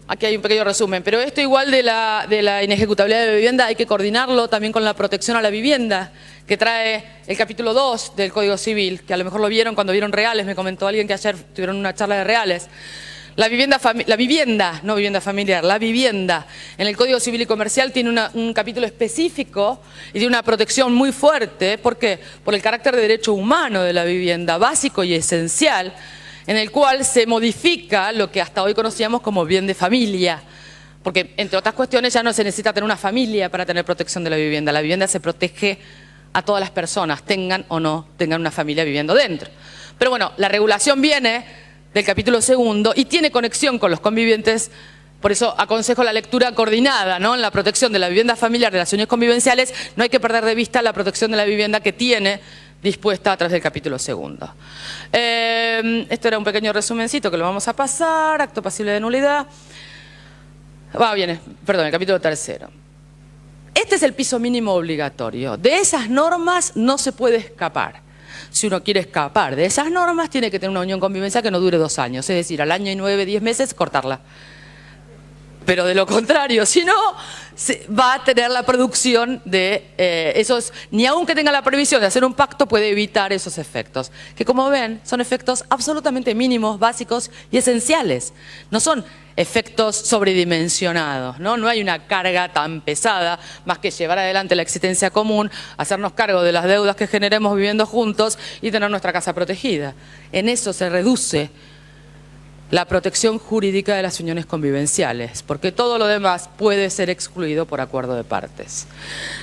Speaker 2: Aquí hay un pequeño resumen, pero esto igual de la inejecutabilidad de la vivienda hay que coordinarlo también con la protección a la vivienda, que trae el capítulo 2 del Código Civil, que a lo mejor lo vieron cuando vieron Reales, me comentó alguien que ayer tuvieron una charla de Reales. La vivienda, no vivienda familiar, la vivienda en el Código Civil y Comercial tiene un capítulo específico y tiene una protección muy fuerte. ¿Por qué? Por el carácter de derecho humano de la vivienda, básico y esencial, en el cual se modifica lo que hasta hoy conocíamos como bien de familia. Porque, entre otras cuestiones, ya no se necesita tener una familia para tener protección de la vivienda. La vivienda se protege a todas las personas, tengan o no tengan una familia viviendo dentro. Pero bueno, la regulación viene del capítulo 2 y tiene conexión con los convivientes. Por eso aconsejo la lectura coordinada, ¿no? En la protección de la vivienda familiar, de las uniones convivenciales, no hay que perder de vista la protección de la vivienda que tiene dispuesta a través del capítulo 2. Esto era un pequeño resumencito que lo vamos a pasar. Acto pasible de nulidad. El capítulo 3. Este es el piso mínimo obligatorio. De esas normas no se puede escapar. Si uno quiere escapar de esas normas, tiene que tener una unión convivencial que no dure 2 años. Es decir, al año y 9, 10 meses, cortarla. Pero de lo contrario, si no, va a tener la producción de esos, ni aun que tenga la previsión de hacer un pacto, puede evitar esos efectos. Que como ven, son efectos absolutamente mínimos, básicos y esenciales. No son efectos sobredimensionados, ¿no? No hay una carga tan pesada, más que llevar adelante la existencia común, hacernos cargo de las deudas que generemos viviendo juntos y tener nuestra casa protegida. En eso se reduce la protección jurídica de las uniones convivenciales, porque todo lo demás puede ser excluido por acuerdo de partes.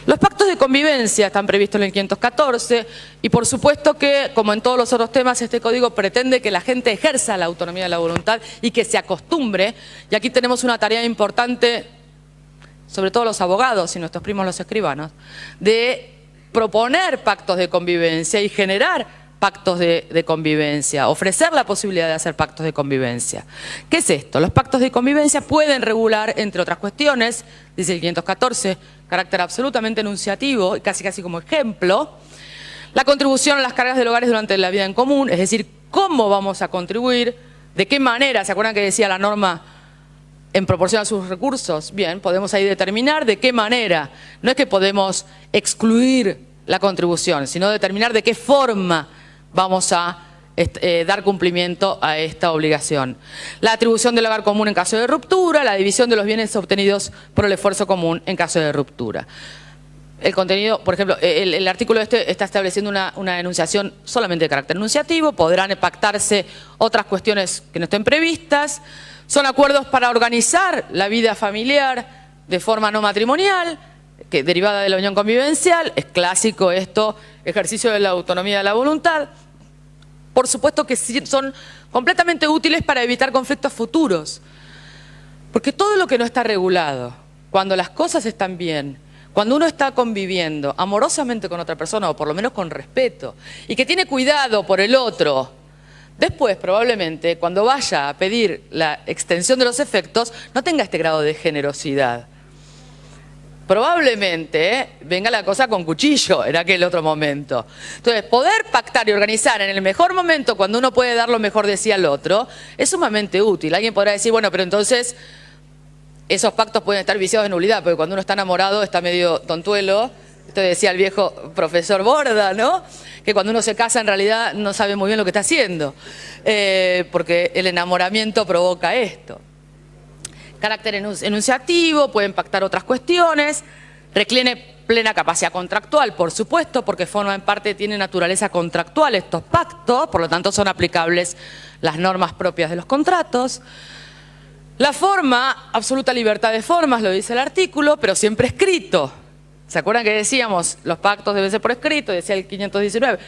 Speaker 2: Los pactos de convivencia están previstos en el 514 y por supuesto que, como en todos los otros temas, este código pretende que la gente ejerza la autonomía de la voluntad y que se acostumbre, y aquí tenemos una tarea importante, sobre todo los abogados y nuestros primos los escribanos, de proponer pactos de convivencia y generar pactos de convivencia, ofrecer la posibilidad de hacer pactos de convivencia. ¿Qué es esto? Los pactos de convivencia pueden regular, entre otras cuestiones, dice el 514, carácter absolutamente enunciativo y casi como ejemplo, la contribución a las cargas del hogar durante la vida en común, es decir, cómo vamos a contribuir, de qué manera, ¿se acuerdan que decía la norma en proporción a sus recursos? Bien, podemos ahí determinar de qué manera, no es que podemos excluir la contribución, sino determinar de qué forma vamos a dar cumplimiento a esta obligación. La atribución del hogar común en caso de ruptura, la división de los bienes obtenidos por el esfuerzo común en caso de ruptura. El contenido, por ejemplo, el artículo este está estableciendo una enunciación solamente de carácter enunciativo, podrán pactarse otras cuestiones que no estén previstas, son acuerdos para organizar la vida familiar de forma no matrimonial, que derivada de la unión convivencial, es clásico esto, ejercicio de la autonomía de la voluntad. Por supuesto que son completamente útiles para evitar conflictos futuros, porque todo lo que no está regulado, cuando las cosas están bien, cuando uno está conviviendo amorosamente con otra persona, o por lo menos con respeto, y que tiene cuidado por el otro, después probablemente cuando vaya a pedir la extensión de los efectos, no tenga este grado de generosidad. Probablemente venga la cosa con cuchillo en aquel otro momento. Entonces, poder pactar y organizar en el mejor momento, cuando uno puede dar lo mejor de sí al otro, es sumamente útil. Alguien podrá decir, bueno, pero entonces esos pactos pueden estar viciados de nulidad, porque cuando uno está enamorado está medio tontuelo. Esto decía el viejo profesor Borda, ¿no? Que cuando uno se casa en realidad no sabe muy bien lo que está haciendo, porque el enamoramiento provoca esto. Carácter enunciativo, pueden pactar otras cuestiones, requiere plena capacidad contractual, por supuesto, porque forman parte, tienen naturaleza contractual estos pactos, por lo tanto son aplicables las normas propias de los contratos. La forma, absoluta libertad de formas, lo dice el artículo, pero siempre escrito. ¿Se acuerdan que decíamos, los pactos deben ser por escrito? Decía el 519.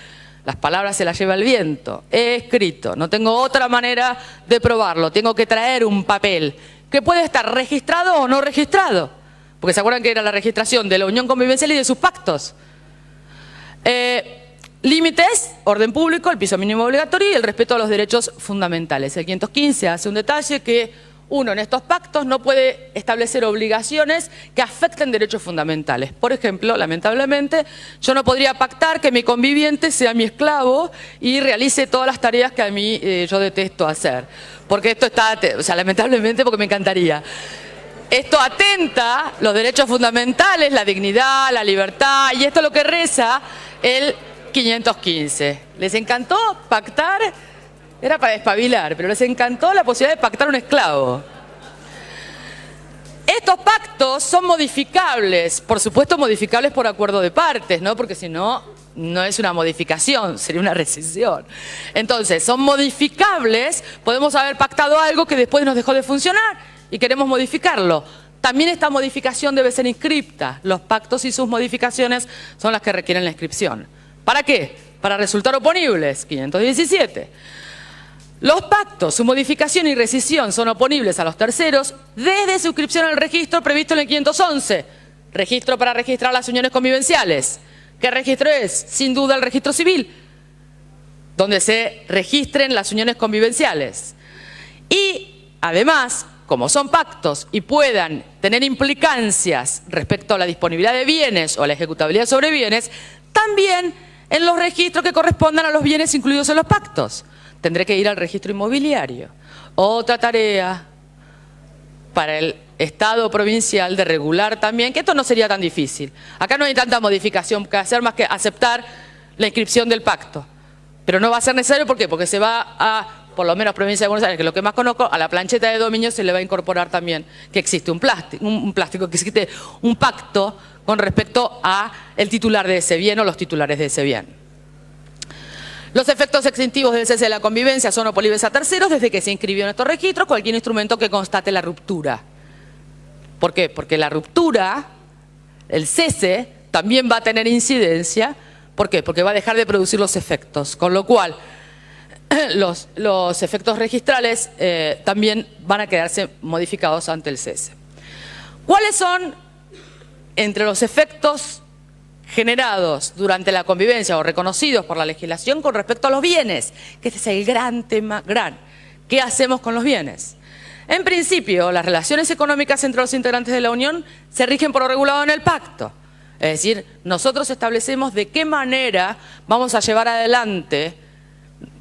Speaker 2: Las palabras se las lleva el viento, escrito. No tengo otra manera de probarlo, tengo que traer un papel que puede estar registrado o no registrado, porque se acuerdan que era la registración de la unión convivencial y de sus pactos. Límites, orden público, el piso mínimo obligatorio y el respeto a los derechos fundamentales. El 515 hace un detalle que Uno, en estos pactos no puede establecer obligaciones que afecten derechos fundamentales. Por ejemplo, lamentablemente, yo no podría pactar que mi conviviente sea mi esclavo y realice todas las tareas que a mí yo detesto hacer. Porque esto está, o sea, lamentablemente, porque me encantaría. Esto atenta los derechos fundamentales, la dignidad, la libertad, y esto es lo que reza el 515. ¿Les encantó pactar? Era para despabilar, pero les encantó la posibilidad de pactar un esclavo. Estos pactos son modificables, por supuesto modificables por acuerdo de partes, ¿no? Porque si no, no es una modificación, sería una rescisión. Entonces, son modificables, podemos haber pactado algo que después nos dejó de funcionar y queremos modificarlo. También esta modificación debe ser inscripta. Los pactos y sus modificaciones son las que requieren la inscripción. ¿Para qué? Para resultar oponibles, 517. Los pactos, su modificación y rescisión son oponibles a los terceros desde su inscripción al registro previsto en el 511. Registro para registrar las uniones convivenciales. ¿Qué registro es? Sin duda el registro civil, donde se registren las uniones convivenciales. Y además, como son pactos y puedan tener implicancias respecto a la disponibilidad de bienes o a la ejecutabilidad sobre bienes, también en los registros que correspondan a los bienes incluidos en los pactos. Tendré que ir al registro inmobiliario. Otra tarea para el Estado provincial de regular también, que esto no sería tan difícil. Acá no hay tanta modificación que hacer más que aceptar la inscripción del pacto. Pero no va a ser necesario, ¿por qué? Porque se va a, por lo menos provincia de Buenos Aires, que es lo que más conozco, a la plancheta de dominio se le va a incorporar también que existe un plástico, que existe un pacto con respecto a el titular de ese bien o los titulares de ese bien. Los efectos extintivos del cese de la convivencia son oponibles a terceros desde que se inscribió en estos registros cualquier instrumento que constate la ruptura. ¿Por qué? Porque la ruptura, el cese, también va a tener incidencia. ¿Por qué? Porque va a dejar de producir los efectos, con lo cual los efectos registrales también van a quedarse modificados ante el cese. ¿Cuáles son, entre los efectos generados durante la convivencia o reconocidos por la legislación con respecto a los bienes? Que este es el gran tema, ¿Qué hacemos con los bienes? En principio, las relaciones económicas entre los integrantes de la Unión se rigen por lo regulado en el pacto. Es decir, nosotros establecemos de qué manera vamos a llevar adelante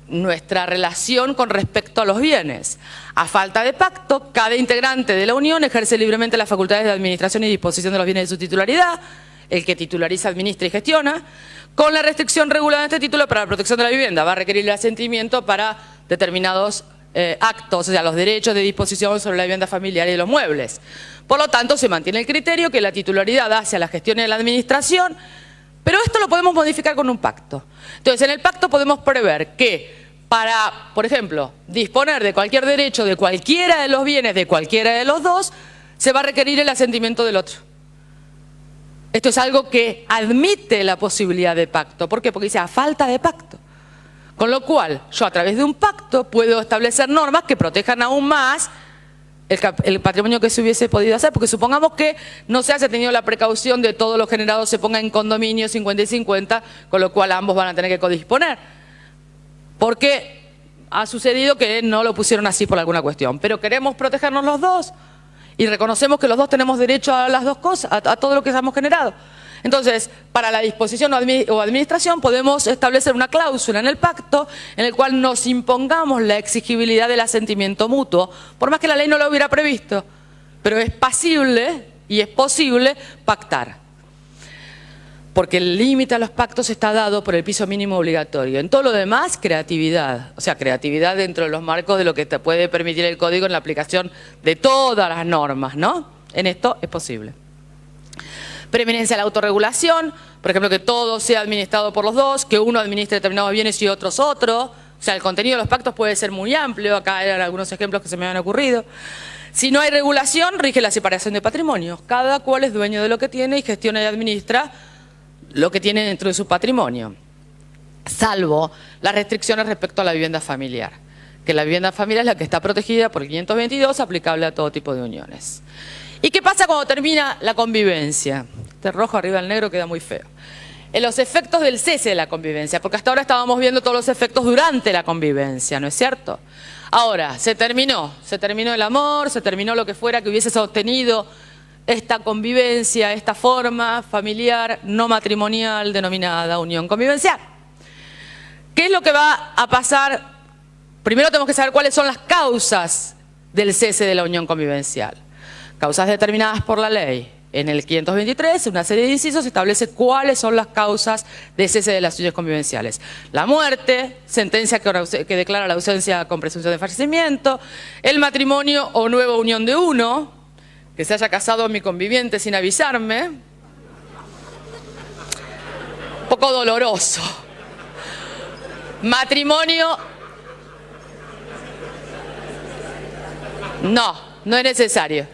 Speaker 2: nuestra relación con respecto a los bienes. A falta de pacto, cada integrante de la Unión ejerce libremente las facultades de administración y disposición de los bienes de su titularidad. El que titulariza, administra y gestiona, con la restricción regulada en este título para la protección de la vivienda. Va a requerir el asentimiento para determinados actos, o sea, los derechos de disposición sobre la vivienda familiar y de los muebles. Por lo tanto, se mantiene el criterio que la titularidad hacia la gestión y la administración, pero esto lo podemos modificar con un pacto. Entonces, en el pacto podemos prever que para, por ejemplo, disponer de cualquier derecho de cualquiera de los bienes de cualquiera de los dos, se va a requerir el asentimiento del otro. Esto es algo que admite la posibilidad de pacto. ¿Por qué? Porque dice a falta de pacto. Con lo cual, yo a través de un pacto puedo establecer normas que protejan aún más el patrimonio que se hubiese podido hacer. Porque supongamos que no se haya tenido la precaución de todo lo generado se ponga en condominio 50 y 50, con lo cual ambos van a tener que codisponer. Porque ha sucedido que no lo pusieron así por alguna cuestión. Pero queremos protegernos los dos. Y reconocemos que los dos tenemos derecho a las dos cosas, a todo lo que hemos generado. Entonces, para la disposición o administración podemos establecer una cláusula en el pacto en el cual nos impongamos la exigibilidad del asentimiento mutuo, por más que la ley no lo hubiera previsto, pero es pasible y es posible pactar. Porque el límite a los pactos está dado por el piso mínimo obligatorio. En todo lo demás, creatividad. O sea, creatividad dentro de los marcos de lo que te puede permitir el código en la aplicación de todas las normas, ¿no? En esto es posible. Preeminencia a la autorregulación, por ejemplo, que todo sea administrado por los dos, que uno administre determinados bienes y otros otro. O sea, el contenido de los pactos puede ser muy amplio. Acá eran algunos ejemplos que se me han ocurrido. Si no hay regulación, rige la separación de patrimonios. Cada cual es dueño de lo que tiene y gestiona y administra lo que tiene dentro de su patrimonio, salvo las restricciones respecto a la vivienda familiar, que la vivienda familiar es la que está protegida por el 522, aplicable a todo tipo de uniones. ¿Y qué pasa cuando termina la convivencia? Este rojo arriba del negro queda muy feo. en los efectos del cese de la convivencia, porque hasta ahora estábamos viendo todos los efectos durante la convivencia, ¿no es cierto? Ahora, se terminó el amor, se terminó lo que fuera que hubiese sostenido esta convivencia, esta forma familiar no matrimonial denominada unión convivencial. ¿Qué es lo que va a pasar? Primero tenemos que saber cuáles son las causas del cese de la unión convivencial. Causas determinadas por la ley. En el 523, una serie de incisos establece cuáles son las causas de cese de las uniones convivenciales. La muerte, sentencia que declara la ausencia con presunción de fallecimiento, el matrimonio o nueva unión de uno, que se haya casado mi conviviente sin avisarme, un poco doloroso. Matrimonio, no es necesario.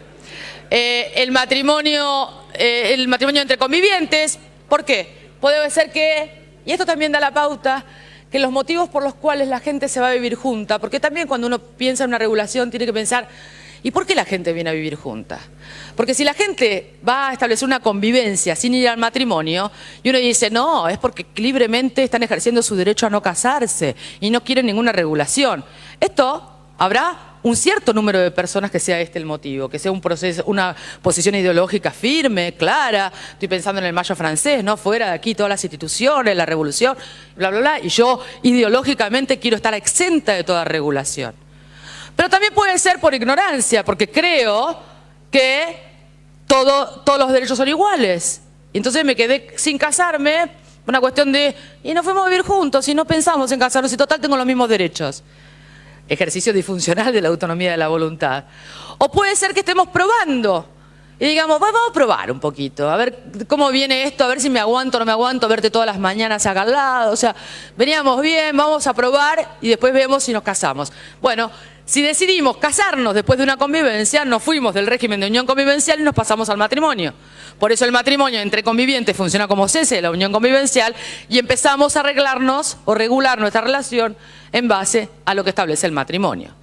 Speaker 2: El matrimonio entre convivientes, ¿por qué? Puede ser que, y esto también da la pauta, que los motivos por los cuales la gente se va a vivir junta, porque también cuando uno piensa en una regulación tiene que pensar, ¿y por qué la gente viene a vivir junta? Porque si la gente va a establecer una convivencia sin ir al matrimonio, y uno dice, no, es porque libremente están ejerciendo su derecho a no casarse y no quieren ninguna regulación. Esto habrá un cierto número de personas que sea este el motivo, que sea un proceso, una posición ideológica firme, clara. Estoy pensando en el Mayo francés, ¿no? Fuera de aquí todas las instituciones, la revolución, bla, bla, bla. Y yo ideológicamente quiero estar exenta de toda regulación. Pero también puede ser por ignorancia, porque creo que todos los derechos son iguales. Y entonces me quedé sin casarme, una cuestión de, y nos fuimos a vivir juntos y no pensamos en casarnos y total tengo los mismos derechos. Ejercicio disfuncional de la autonomía de la voluntad. O puede ser que estemos probando y digamos, vamos a probar un poquito, a ver cómo viene esto, a ver si me aguanto o no me aguanto, verte todas las mañanas acá al lado. O sea, veníamos bien, vamos a probar y después vemos si nos casamos. Bueno, si decidimos casarnos después de una convivencia, nos fuimos del régimen de unión convivencial y nos pasamos al matrimonio. Por eso el matrimonio entre convivientes funciona como cese de la unión convivencial y empezamos a arreglarnos o regular nuestra relación en base a lo que establece el matrimonio.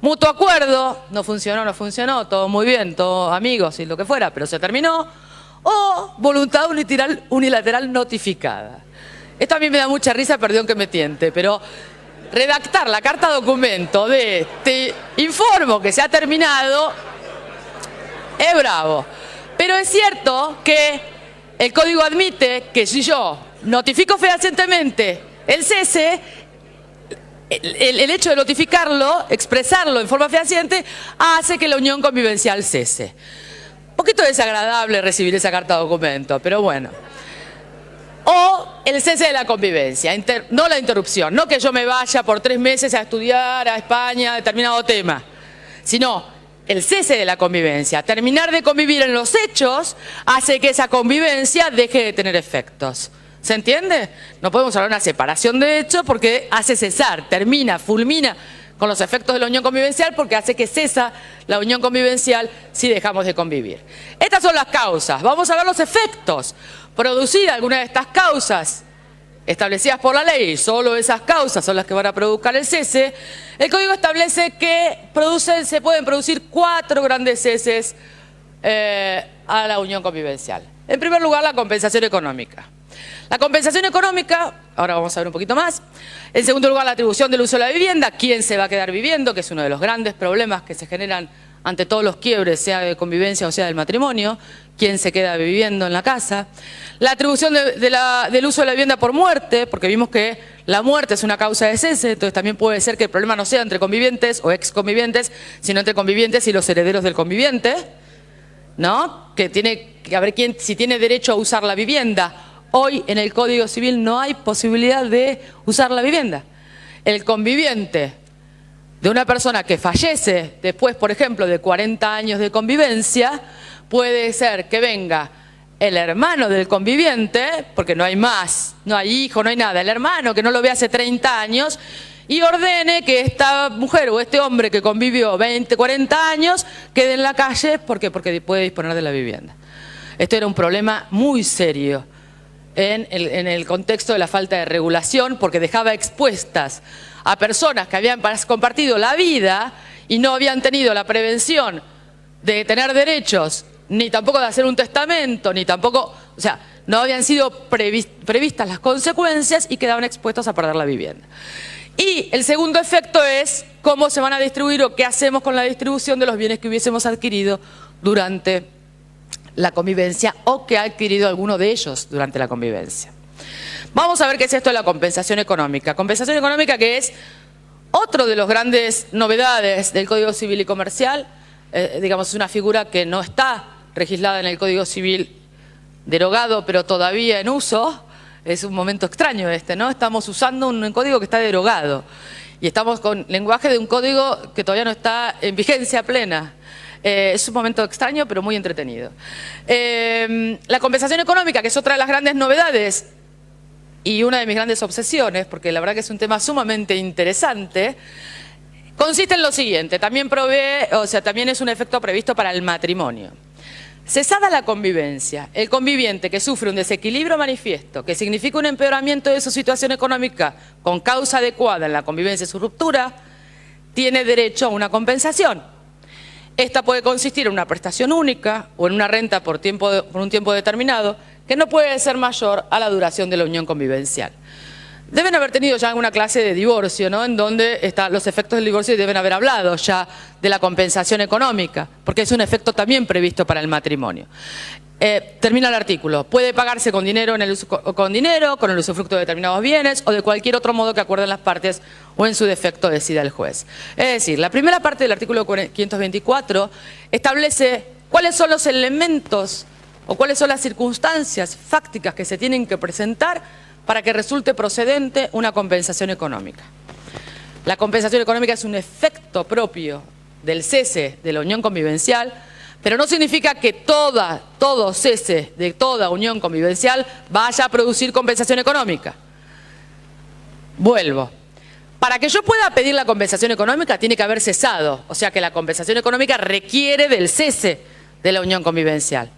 Speaker 2: Mutuo acuerdo, no funcionó, todo muy bien, todos amigos y lo que fuera, pero se terminó. O voluntad unilateral notificada. Esto a mí me da mucha risa, perdón que me tiente, pero redactar la carta documento de te informo que se ha terminado es bravo. Pero es cierto que el código admite que si yo notifico fehacientemente el cese, el hecho de notificarlo, expresarlo en forma fehaciente, hace que la unión convivencial cese. Un poquito desagradable recibir esa carta documento, pero bueno. O el cese de la convivencia, no la interrupción, no que yo me vaya por 3 meses a estudiar a España determinado tema, sino el cese de la convivencia. Terminar de convivir en los hechos hace que esa convivencia deje de tener efectos. ¿Se entiende? No podemos hablar de una separación de hechos porque hace cesar, termina, fulmina con los efectos de la unión convivencial porque hace que cesa la unión convivencial si dejamos de convivir. Estas son las causas. Vamos a ver los efectos. Producir alguna de estas causas establecidas por la ley, solo esas causas son las que van a provocar el cese. El Código establece que se pueden producir 4 grandes ceses a la unión convivencial. En primer lugar, la compensación económica. La compensación económica, ahora vamos a ver un poquito más. En segundo lugar, la atribución del uso de la vivienda, quién se va a quedar viviendo, que es uno de los grandes problemas que se generan ante todos los quiebres, sea de convivencia o sea del matrimonio, quién se queda viviendo en la casa. La atribución del uso de la vivienda por muerte, porque vimos que la muerte es una causa de cese, entonces también puede ser que el problema no sea entre convivientes o exconvivientes, sino entre convivientes y los herederos del conviviente, ¿no? Que tiene que ver si tiene derecho a usar la vivienda. Hoy en el Código Civil no hay posibilidad de usar la vivienda. El conviviente de una persona que fallece después, por ejemplo, de 40 años de convivencia, puede ser que venga el hermano del conviviente, porque no hay más, no hay hijo, no hay nada, el hermano que no lo ve hace 30 años y ordene que esta mujer o este hombre que convivió 20, 40 años quede en la calle porque puede disponer de la vivienda. Esto era un problema muy serio en el contexto de la falta de regulación, porque dejaba expuestas a personas que habían compartido la vida y no habían tenido la prevención de tener derechos, ni tampoco de hacer un testamento, ni tampoco, o O sea, no habían sido previstas las consecuencias y quedaban expuestos a perder la vivienda. Y el segundo efecto es cómo se van a distribuir o qué hacemos con la distribución de los bienes que hubiésemos adquirido durante la convivencia o que ha adquirido alguno de ellos durante la convivencia. Vamos a ver qué es esto de la compensación económica. Compensación económica, que es otro de las grandes novedades del Código Civil y Comercial. Digamos, es una figura que no está registrada en el Código Civil derogado, pero todavía en uso. Es un momento extraño este, ¿no? Estamos usando un código que está derogado y estamos con lenguaje de un código que todavía no está en vigencia plena. Es un momento extraño, pero muy entretenido. La compensación económica, que es otra de las grandes novedades y una de mis grandes obsesiones, porque la verdad que es un tema sumamente interesante, consiste en lo siguiente. También también es un efecto previsto para el matrimonio. Cesada la convivencia, el conviviente que sufre un desequilibrio manifiesto, que significa un empeoramiento de su situación económica con causa adecuada en la convivencia y su ruptura, tiene derecho a una compensación. Esta puede consistir en una prestación única o en una renta por un tiempo determinado, que no puede ser mayor a la duración de la unión convivencial. Deben haber tenido ya alguna clase de divorcio, ¿no? En donde están los efectos del divorcio y deben haber hablado ya de la compensación económica, porque es un efecto también previsto para el matrimonio. Termina el artículo. Puede pagarse con dinero, con el usufructo de determinados bienes o de cualquier otro modo que acuerden las partes o en su defecto decida el juez. Es decir, la primera parte del artículo 524 establece cuáles son los elementos o cuáles son las circunstancias fácticas que se tienen que presentar para que resulte procedente una compensación económica. La compensación económica es un efecto propio del cese de la unión convivencial, pero no significa que todo cese de toda unión convivencial vaya a producir compensación económica. Vuelvo. Para que yo pueda pedir la compensación económica tiene que haber cesado, o sea que la compensación económica requiere del cese de la unión convivencial.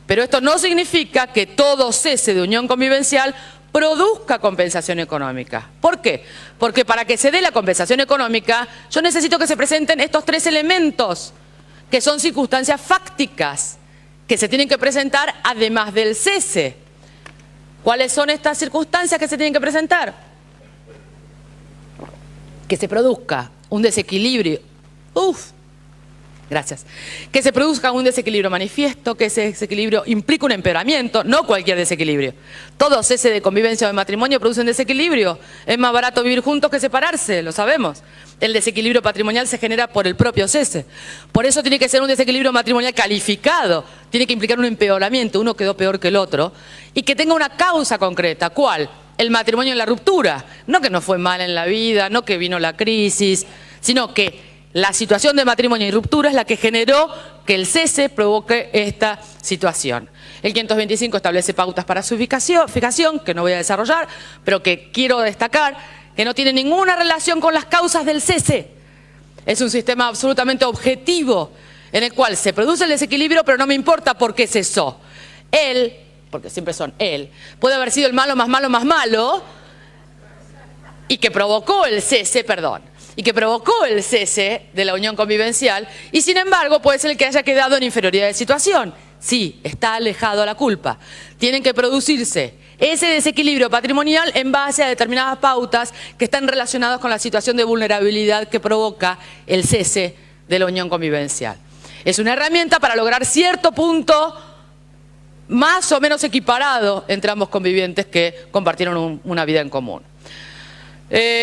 Speaker 2: Pero esto no significa que todo cese de unión convivencial produzca compensación económica. ¿Por qué? Porque para que se dé la compensación económica, yo necesito que se presenten estos tres elementos, que son circunstancias fácticas, que se tienen que presentar además del cese. ¿Cuáles son estas circunstancias que se tienen que presentar? Que se produzca un desequilibrio. Gracias. Que se produzca un desequilibrio manifiesto, que ese desequilibrio implica un empeoramiento, no cualquier desequilibrio. Todo cese de convivencia o de matrimonio produce un desequilibrio. Es más barato vivir juntos que separarse, lo sabemos. El desequilibrio patrimonial se genera por el propio cese. Por eso tiene que ser un desequilibrio matrimonial calificado. Tiene que implicar un empeoramiento, uno quedó peor que el otro, y que tenga una causa concreta. ¿Cuál? El matrimonio en la ruptura. No que nos fue mal en la vida, no que vino la crisis, sino que la situación de matrimonio y ruptura es la que generó que el cese provoque esta situación. El 525 establece pautas para su fijación, que no voy a desarrollar, pero que quiero destacar, que no tiene ninguna relación con las causas del cese. Es un sistema absolutamente objetivo, en el cual se produce el desequilibrio, pero no me importa por qué cesó. Él, porque siempre son él, puede haber sido el malo más malo más malo, y que provocó el cese, y que provocó el cese de la unión convivencial, y sin embargo puede ser el que haya quedado en inferioridad de situación. Sí, está alejado a la culpa. Tienen que producirse ese desequilibrio patrimonial en base a determinadas pautas que están relacionadas con la situación de vulnerabilidad que provoca el cese de la unión convivencial. Es una herramienta para lograr cierto punto más o menos equiparado entre ambos convivientes que compartieron una vida en común.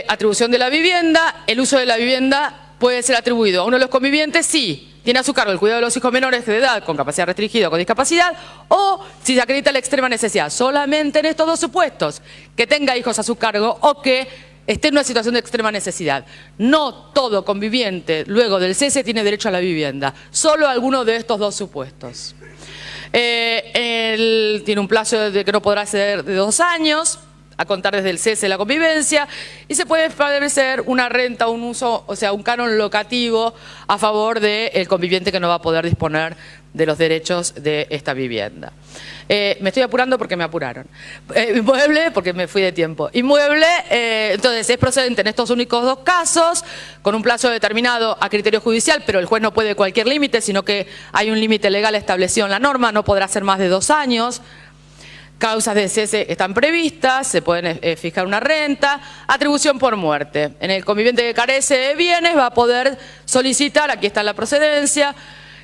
Speaker 2: Atribución de la vivienda. El uso de la vivienda puede ser atribuido a uno de los convivientes si tiene a su cargo el cuidado de los hijos menores de edad con capacidad restringida o con discapacidad, o si se acredita la extrema necesidad. Solamente en estos dos supuestos, que tenga hijos a su cargo o que esté en una situación de extrema necesidad. No todo conviviente luego del cese tiene derecho a la vivienda, solo alguno de estos dos supuestos. Él tiene un plazo de que no podrá exceder de 2 años, a contar desde el cese de la convivencia, y se puede establecer una renta, un uso, o sea, un canon locativo a favor del conviviente que no va a poder disponer de los derechos de esta vivienda. Me estoy apurando porque me apuraron. Inmueble, porque me fui de tiempo. Inmueble, entonces es procedente en estos únicos 2 casos, con un plazo determinado a criterio judicial, pero el juez no puede cualquier límite, sino que hay un límite legal establecido en la norma, no podrá ser más de 2 años. Causas de cese están previstas, se pueden fijar una renta, atribución por muerte. En el conviviente que carece de bienes va a poder solicitar, aquí está la procedencia,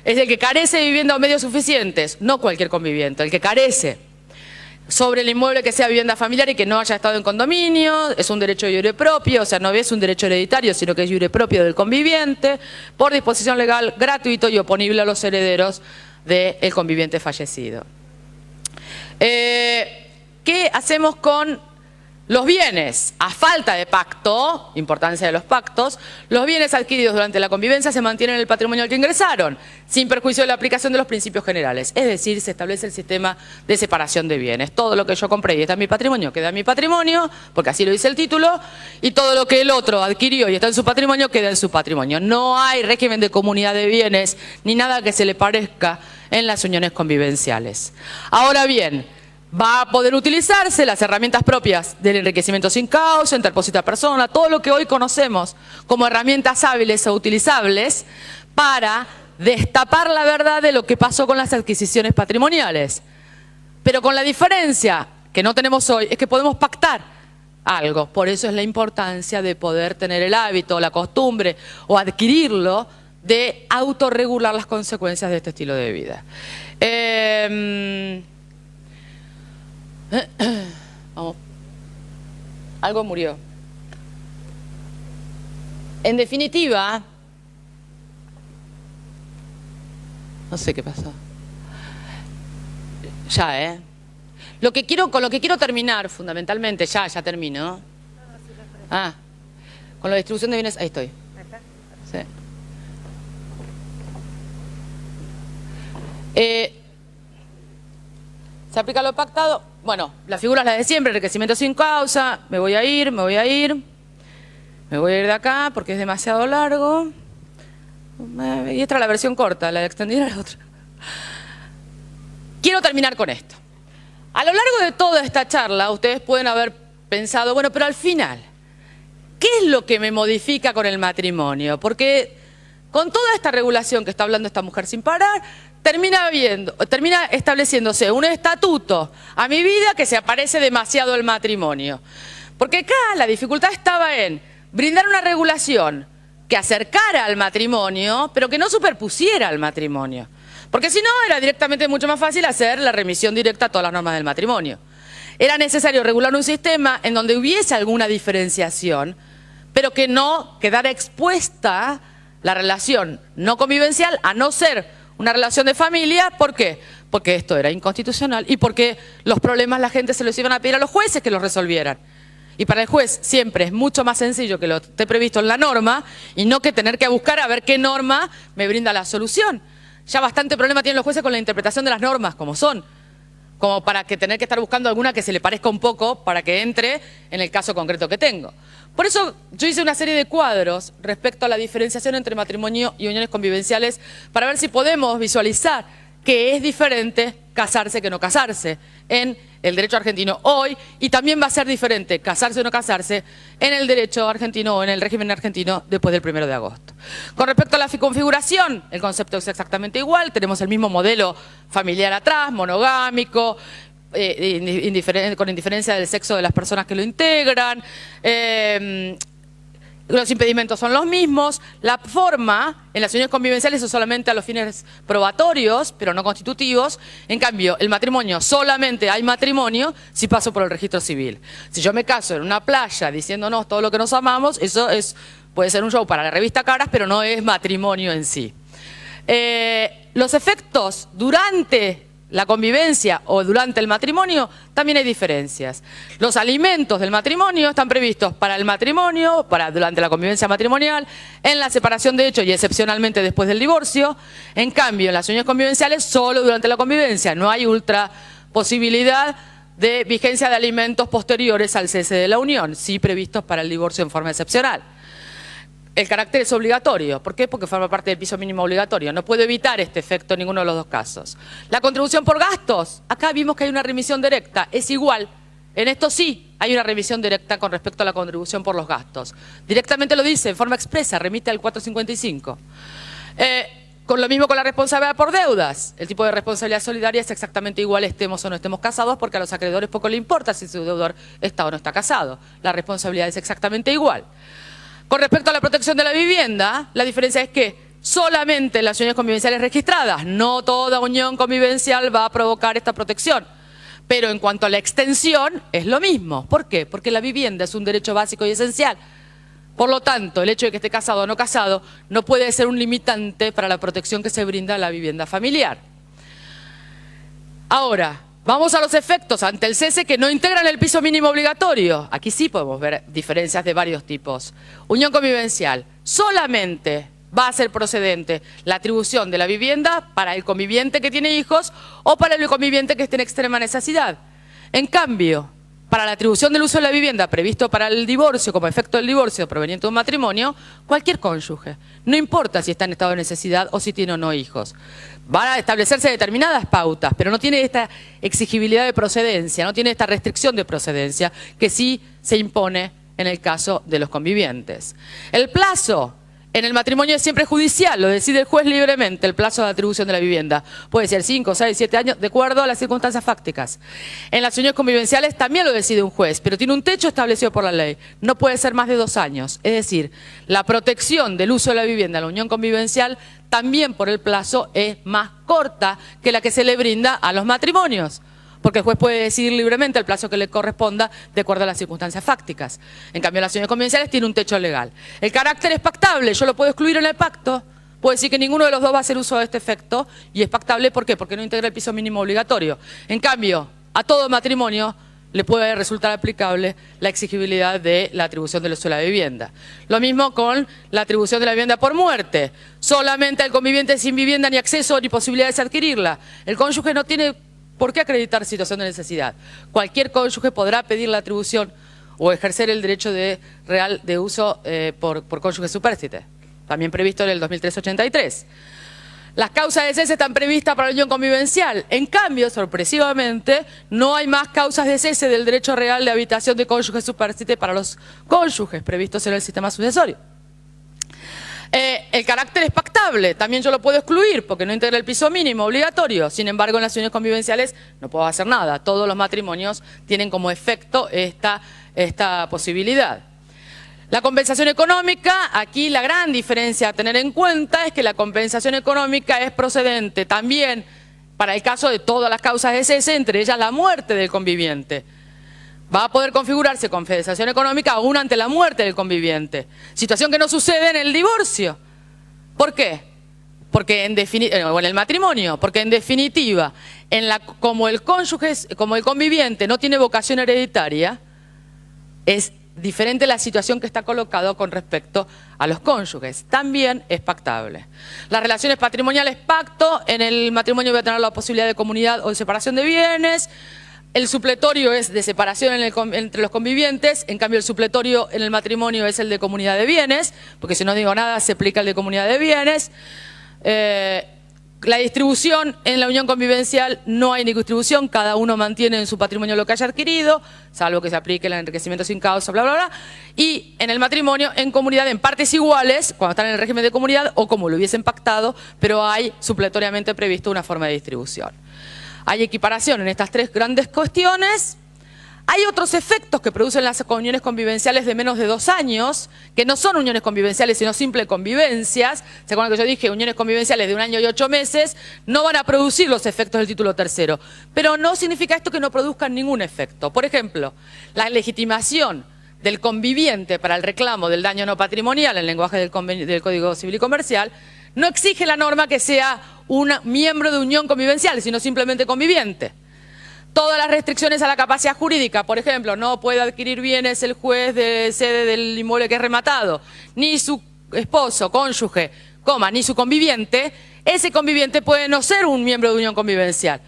Speaker 2: es el que carece de vivienda o medios suficientes, no cualquier conviviente, el que carece sobre el inmueble que sea vivienda familiar y que no haya estado en condominio, es un derecho de iure propio, o sea, no es un derecho hereditario, sino que es iure propio del conviviente, por disposición legal, gratuito y oponible a los herederos del conviviente fallecido. ¿Qué hacemos con los bienes? A falta de pacto, importancia de los pactos, los bienes adquiridos durante la convivencia se mantienen en el patrimonio al que ingresaron, sin perjuicio de la aplicación de los principios generales. Es decir, se establece el sistema de separación de bienes. Todo lo que yo compré y está en mi patrimonio, queda en mi patrimonio, porque así lo dice el título, y todo lo que el otro adquirió y está en su patrimonio, queda en su patrimonio. No hay régimen de comunidad de bienes, ni nada que se le parezca en las uniones convivenciales. Ahora bien, va a poder utilizarse las herramientas propias del enriquecimiento sin causa, interposita persona, todo lo que hoy conocemos como herramientas hábiles o utilizables para destapar la verdad de lo que pasó con las adquisiciones patrimoniales. Pero con la diferencia que no tenemos hoy es que podemos pactar algo. Por eso es la importancia de poder tener el hábito, la costumbre o adquirirlo de autorregular las consecuencias de este estilo de vida. Vamos. Algo murió. En definitiva, no sé qué pasó. Ya, con lo que quiero terminar, fundamentalmente, ya termino. Con la distribución de bienes, ahí estoy. Sí. ¿Se aplica lo pactado? Bueno, la figura es la de siempre, enriquecimiento sin causa, me voy a ir de acá porque es demasiado largo. Y esta es la versión corta, la extendida es la otra. Quiero terminar con esto. A lo largo de toda esta charla, ustedes pueden haber pensado, bueno, pero al final, ¿qué es lo que me modifica con el matrimonio? Porque con toda esta regulación que está hablando esta mujer sin parar, termina estableciéndose un estatuto a mi vida que se parece demasiado al matrimonio. Porque acá la dificultad estaba en brindar una regulación que acercara al matrimonio, pero que no superpusiera al matrimonio. Porque si no, era directamente mucho más fácil hacer la remisión directa a todas las normas del matrimonio. Era necesario regular un sistema en donde hubiese alguna diferenciación, pero que no quedara expuesta la relación no convivencial a no ser una relación de familia. ¿Por qué? Porque esto era inconstitucional y porque los problemas la gente se los iban a pedir a los jueces que los resolvieran. Y para el juez siempre es mucho más sencillo que lo esté previsto en la norma y no que tener que buscar a ver qué norma me brinda la solución. Ya bastante problema tienen los jueces con la interpretación de las normas como son, como para que tener que estar buscando alguna que se le parezca un poco para que entre en el caso concreto que tengo. Por eso yo hice una serie de cuadros respecto a la diferenciación entre matrimonio y uniones convivenciales para ver si podemos visualizar que es diferente casarse que no casarse en el derecho argentino hoy, y también va a ser diferente casarse o no casarse en el derecho argentino o en el régimen argentino después del 1 de agosto. Con respecto a la configuración, el concepto es exactamente igual, tenemos el mismo modelo familiar atrás, monogámico, con indiferencia del sexo de las personas que lo integran. Los impedimentos son los mismos, la forma en las uniones convivenciales es solamente a los fines probatorios, pero no constitutivos. En cambio, el matrimonio, solamente hay matrimonio si paso por el registro civil. Si yo me caso en una playa diciéndonos todo lo que nos amamos, eso puede ser un show para la revista Caras, pero no es matrimonio en sí. Los efectos durante la convivencia o durante el matrimonio, también hay diferencias. Los alimentos del matrimonio están previstos para el matrimonio, durante la convivencia matrimonial, en la separación de hecho y excepcionalmente después del divorcio. En cambio, en las uniones convivenciales, solo durante la convivencia. No hay ultra posibilidad de vigencia de alimentos posteriores al cese de la unión, sí previstos para el divorcio en forma excepcional. El carácter es obligatorio. ¿Por qué? Porque forma parte del piso mínimo obligatorio. No puedo evitar este efecto en ninguno de los dos casos. La contribución por gastos. Acá vimos que hay una remisión directa. Es igual. En esto sí hay una remisión directa con respecto a la contribución por los gastos. Directamente lo dice en forma expresa, remite al 455. Con lo mismo con la responsabilidad por deudas. El tipo de responsabilidad solidaria es exactamente igual estemos o no estemos casados, porque a los acreedores poco le importa si su deudor está o no está casado. La responsabilidad es exactamente igual. Con respecto a la protección de la vivienda, la diferencia es que solamente las uniones convivenciales registradas, no toda unión convivencial va a provocar esta protección. Pero en cuanto a la extensión, es lo mismo. ¿Por qué? Porque la vivienda es un derecho básico y esencial. Por lo tanto, el hecho de que esté casado o no casado no puede ser un limitante para la protección que se brinda a la vivienda familiar. Ahora, vamos a los efectos ante el cese que no integran el piso mínimo obligatorio. Aquí sí podemos ver diferencias de varios tipos. Unión convivencial. Solamente va a ser procedente la atribución de la vivienda para el conviviente que tiene hijos o para el conviviente que esté en extrema necesidad. En cambio, para la atribución del uso de la vivienda previsto para el divorcio, como efecto del divorcio proveniente de un matrimonio, cualquier cónyuge, no importa si está en estado de necesidad o si tiene o no hijos. Van a establecerse determinadas pautas, pero no tiene esta exigibilidad de procedencia, no tiene esta restricción de procedencia que sí se impone en el caso de los convivientes. El plazo en el matrimonio es siempre judicial, lo decide el juez libremente, el plazo de atribución de la vivienda. Puede ser 5, 6, 7 años, de acuerdo a las circunstancias fácticas. En las uniones convivenciales también lo decide un juez, pero tiene un techo establecido por la ley. No puede ser más de 2 años. Es decir, la protección del uso de la vivienda en la unión convivencial también por el plazo es más corta que la que se le brinda a los matrimonios. Porque el juez puede decidir libremente el plazo que le corresponda de acuerdo a las circunstancias fácticas. En cambio, las uniones convivenciales tienen un techo legal. El carácter es pactable, yo lo puedo excluir en el pacto. Puedo decir que ninguno de los dos va a hacer uso de este efecto y es pactable, ¿por qué? Porque no integra el piso mínimo obligatorio. En cambio, a todo matrimonio le puede resultar aplicable la exigibilidad de la atribución del uso de la vivienda. Lo mismo con la atribución de la vivienda por muerte. Solamente el conviviente sin vivienda ni acceso ni posibilidad de adquirirla. El cónyuge no tiene ¿por qué acreditar situación de necesidad? Cualquier cónyuge podrá pedir la atribución o ejercer el derecho real de uso por cónyuge supérstite, también previsto en el 2003-83. Las causas de cese están previstas para la unión convivencial. En cambio, sorpresivamente, no hay más causas de cese del derecho real de habitación de cónyuge supérstite para los cónyuges previstos en el sistema sucesorio. El carácter es pactable, también yo lo puedo excluir porque no integra el piso mínimo obligatorio. Sin embargo, en las uniones convivenciales no puedo hacer nada. Todos los matrimonios tienen como efecto esta posibilidad. La compensación económica, aquí la gran diferencia a tener en cuenta es que la compensación económica es procedente también para el caso de todas las causas de cese, entre ellas la muerte del conviviente. Va a poder configurarse compensación económica aún ante la muerte del conviviente. Situación que no sucede en el divorcio. ¿Por qué? Porque o en el matrimonio, porque en definitiva, como el conviviente no tiene vocación hereditaria, es diferente la situación que está colocado con respecto a los cónyuges. También es pactable. Las relaciones patrimoniales, pacto. En el matrimonio voy a tener la posibilidad de comunidad o de separación de bienes. El supletorio es de separación entre los convivientes, en cambio el supletorio en el matrimonio es el de comunidad de bienes, porque si no digo nada se aplica el de comunidad de bienes. La distribución en la unión convivencial no hay ni distribución, cada uno mantiene en su patrimonio lo que haya adquirido, salvo que se aplique el enriquecimiento sin causa, bla, bla, bla. Y en el matrimonio, en comunidad, en partes iguales, cuando están en el régimen de comunidad o como lo hubiesen pactado, pero hay supletoriamente previsto una forma de distribución. Hay equiparación en estas 3 grandes cuestiones. Hay otros efectos que producen las uniones convivenciales de menos de 2 años, que no son uniones convivenciales, sino simples convivencias. ¿Se acuerdan que yo dije uniones convivenciales de 1 año y 8 meses? No van a producir los efectos del título tercero. Pero no significa esto que no produzcan ningún efecto. Por ejemplo, la legitimación del conviviente para el reclamo del daño no patrimonial, en el lenguaje del Código Civil y Comercial, no exige la norma que sea un miembro de unión convivencial, sino simplemente conviviente. Todas las restricciones a la capacidad jurídica, por ejemplo, no puede adquirir bienes el juez de sede del inmueble que es rematado, ni su esposo, cónyuge, ni su conviviente, ese conviviente puede no ser un miembro de unión convivencial.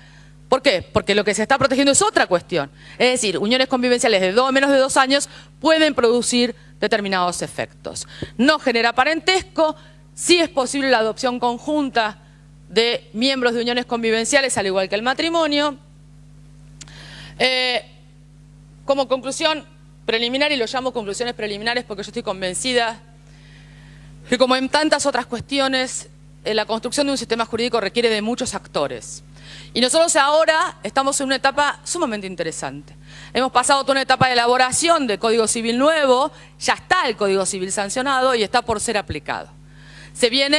Speaker 2: ¿Por qué? Porque lo que se está protegiendo es otra cuestión. Es decir, uniones convivenciales de menos de 2 años pueden producir determinados efectos. No genera parentesco. Sí es posible la adopción conjunta de miembros de uniones convivenciales, al igual que el matrimonio. Como conclusión preliminar, y lo llamo conclusiones preliminares porque yo estoy convencida que como en tantas otras cuestiones, la construcción de un sistema jurídico requiere de muchos actores. Y nosotros ahora estamos en una etapa sumamente interesante. Hemos pasado toda una etapa de elaboración de Código Civil nuevo, ya está el Código Civil sancionado y está por ser aplicado. Se viene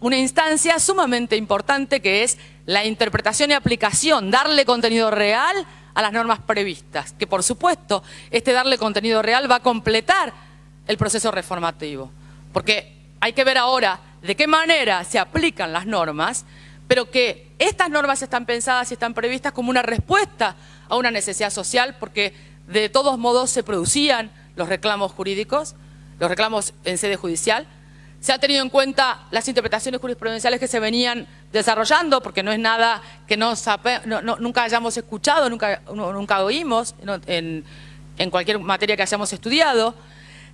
Speaker 2: una instancia sumamente importante que es la interpretación y aplicación, darle contenido real a las normas previstas, que por supuesto este darle contenido real va a completar el proceso reformativo, porque hay que ver ahora de qué manera se aplican las normas, pero que estas normas están pensadas y están previstas como una respuesta a una necesidad social, porque de todos modos se producían los reclamos jurídicos, los reclamos en sede judicial. Se ha tenido en cuenta las interpretaciones jurisprudenciales que se venían desarrollando, porque no es nada que nunca hayamos escuchado, nunca oímos en cualquier materia que hayamos estudiado.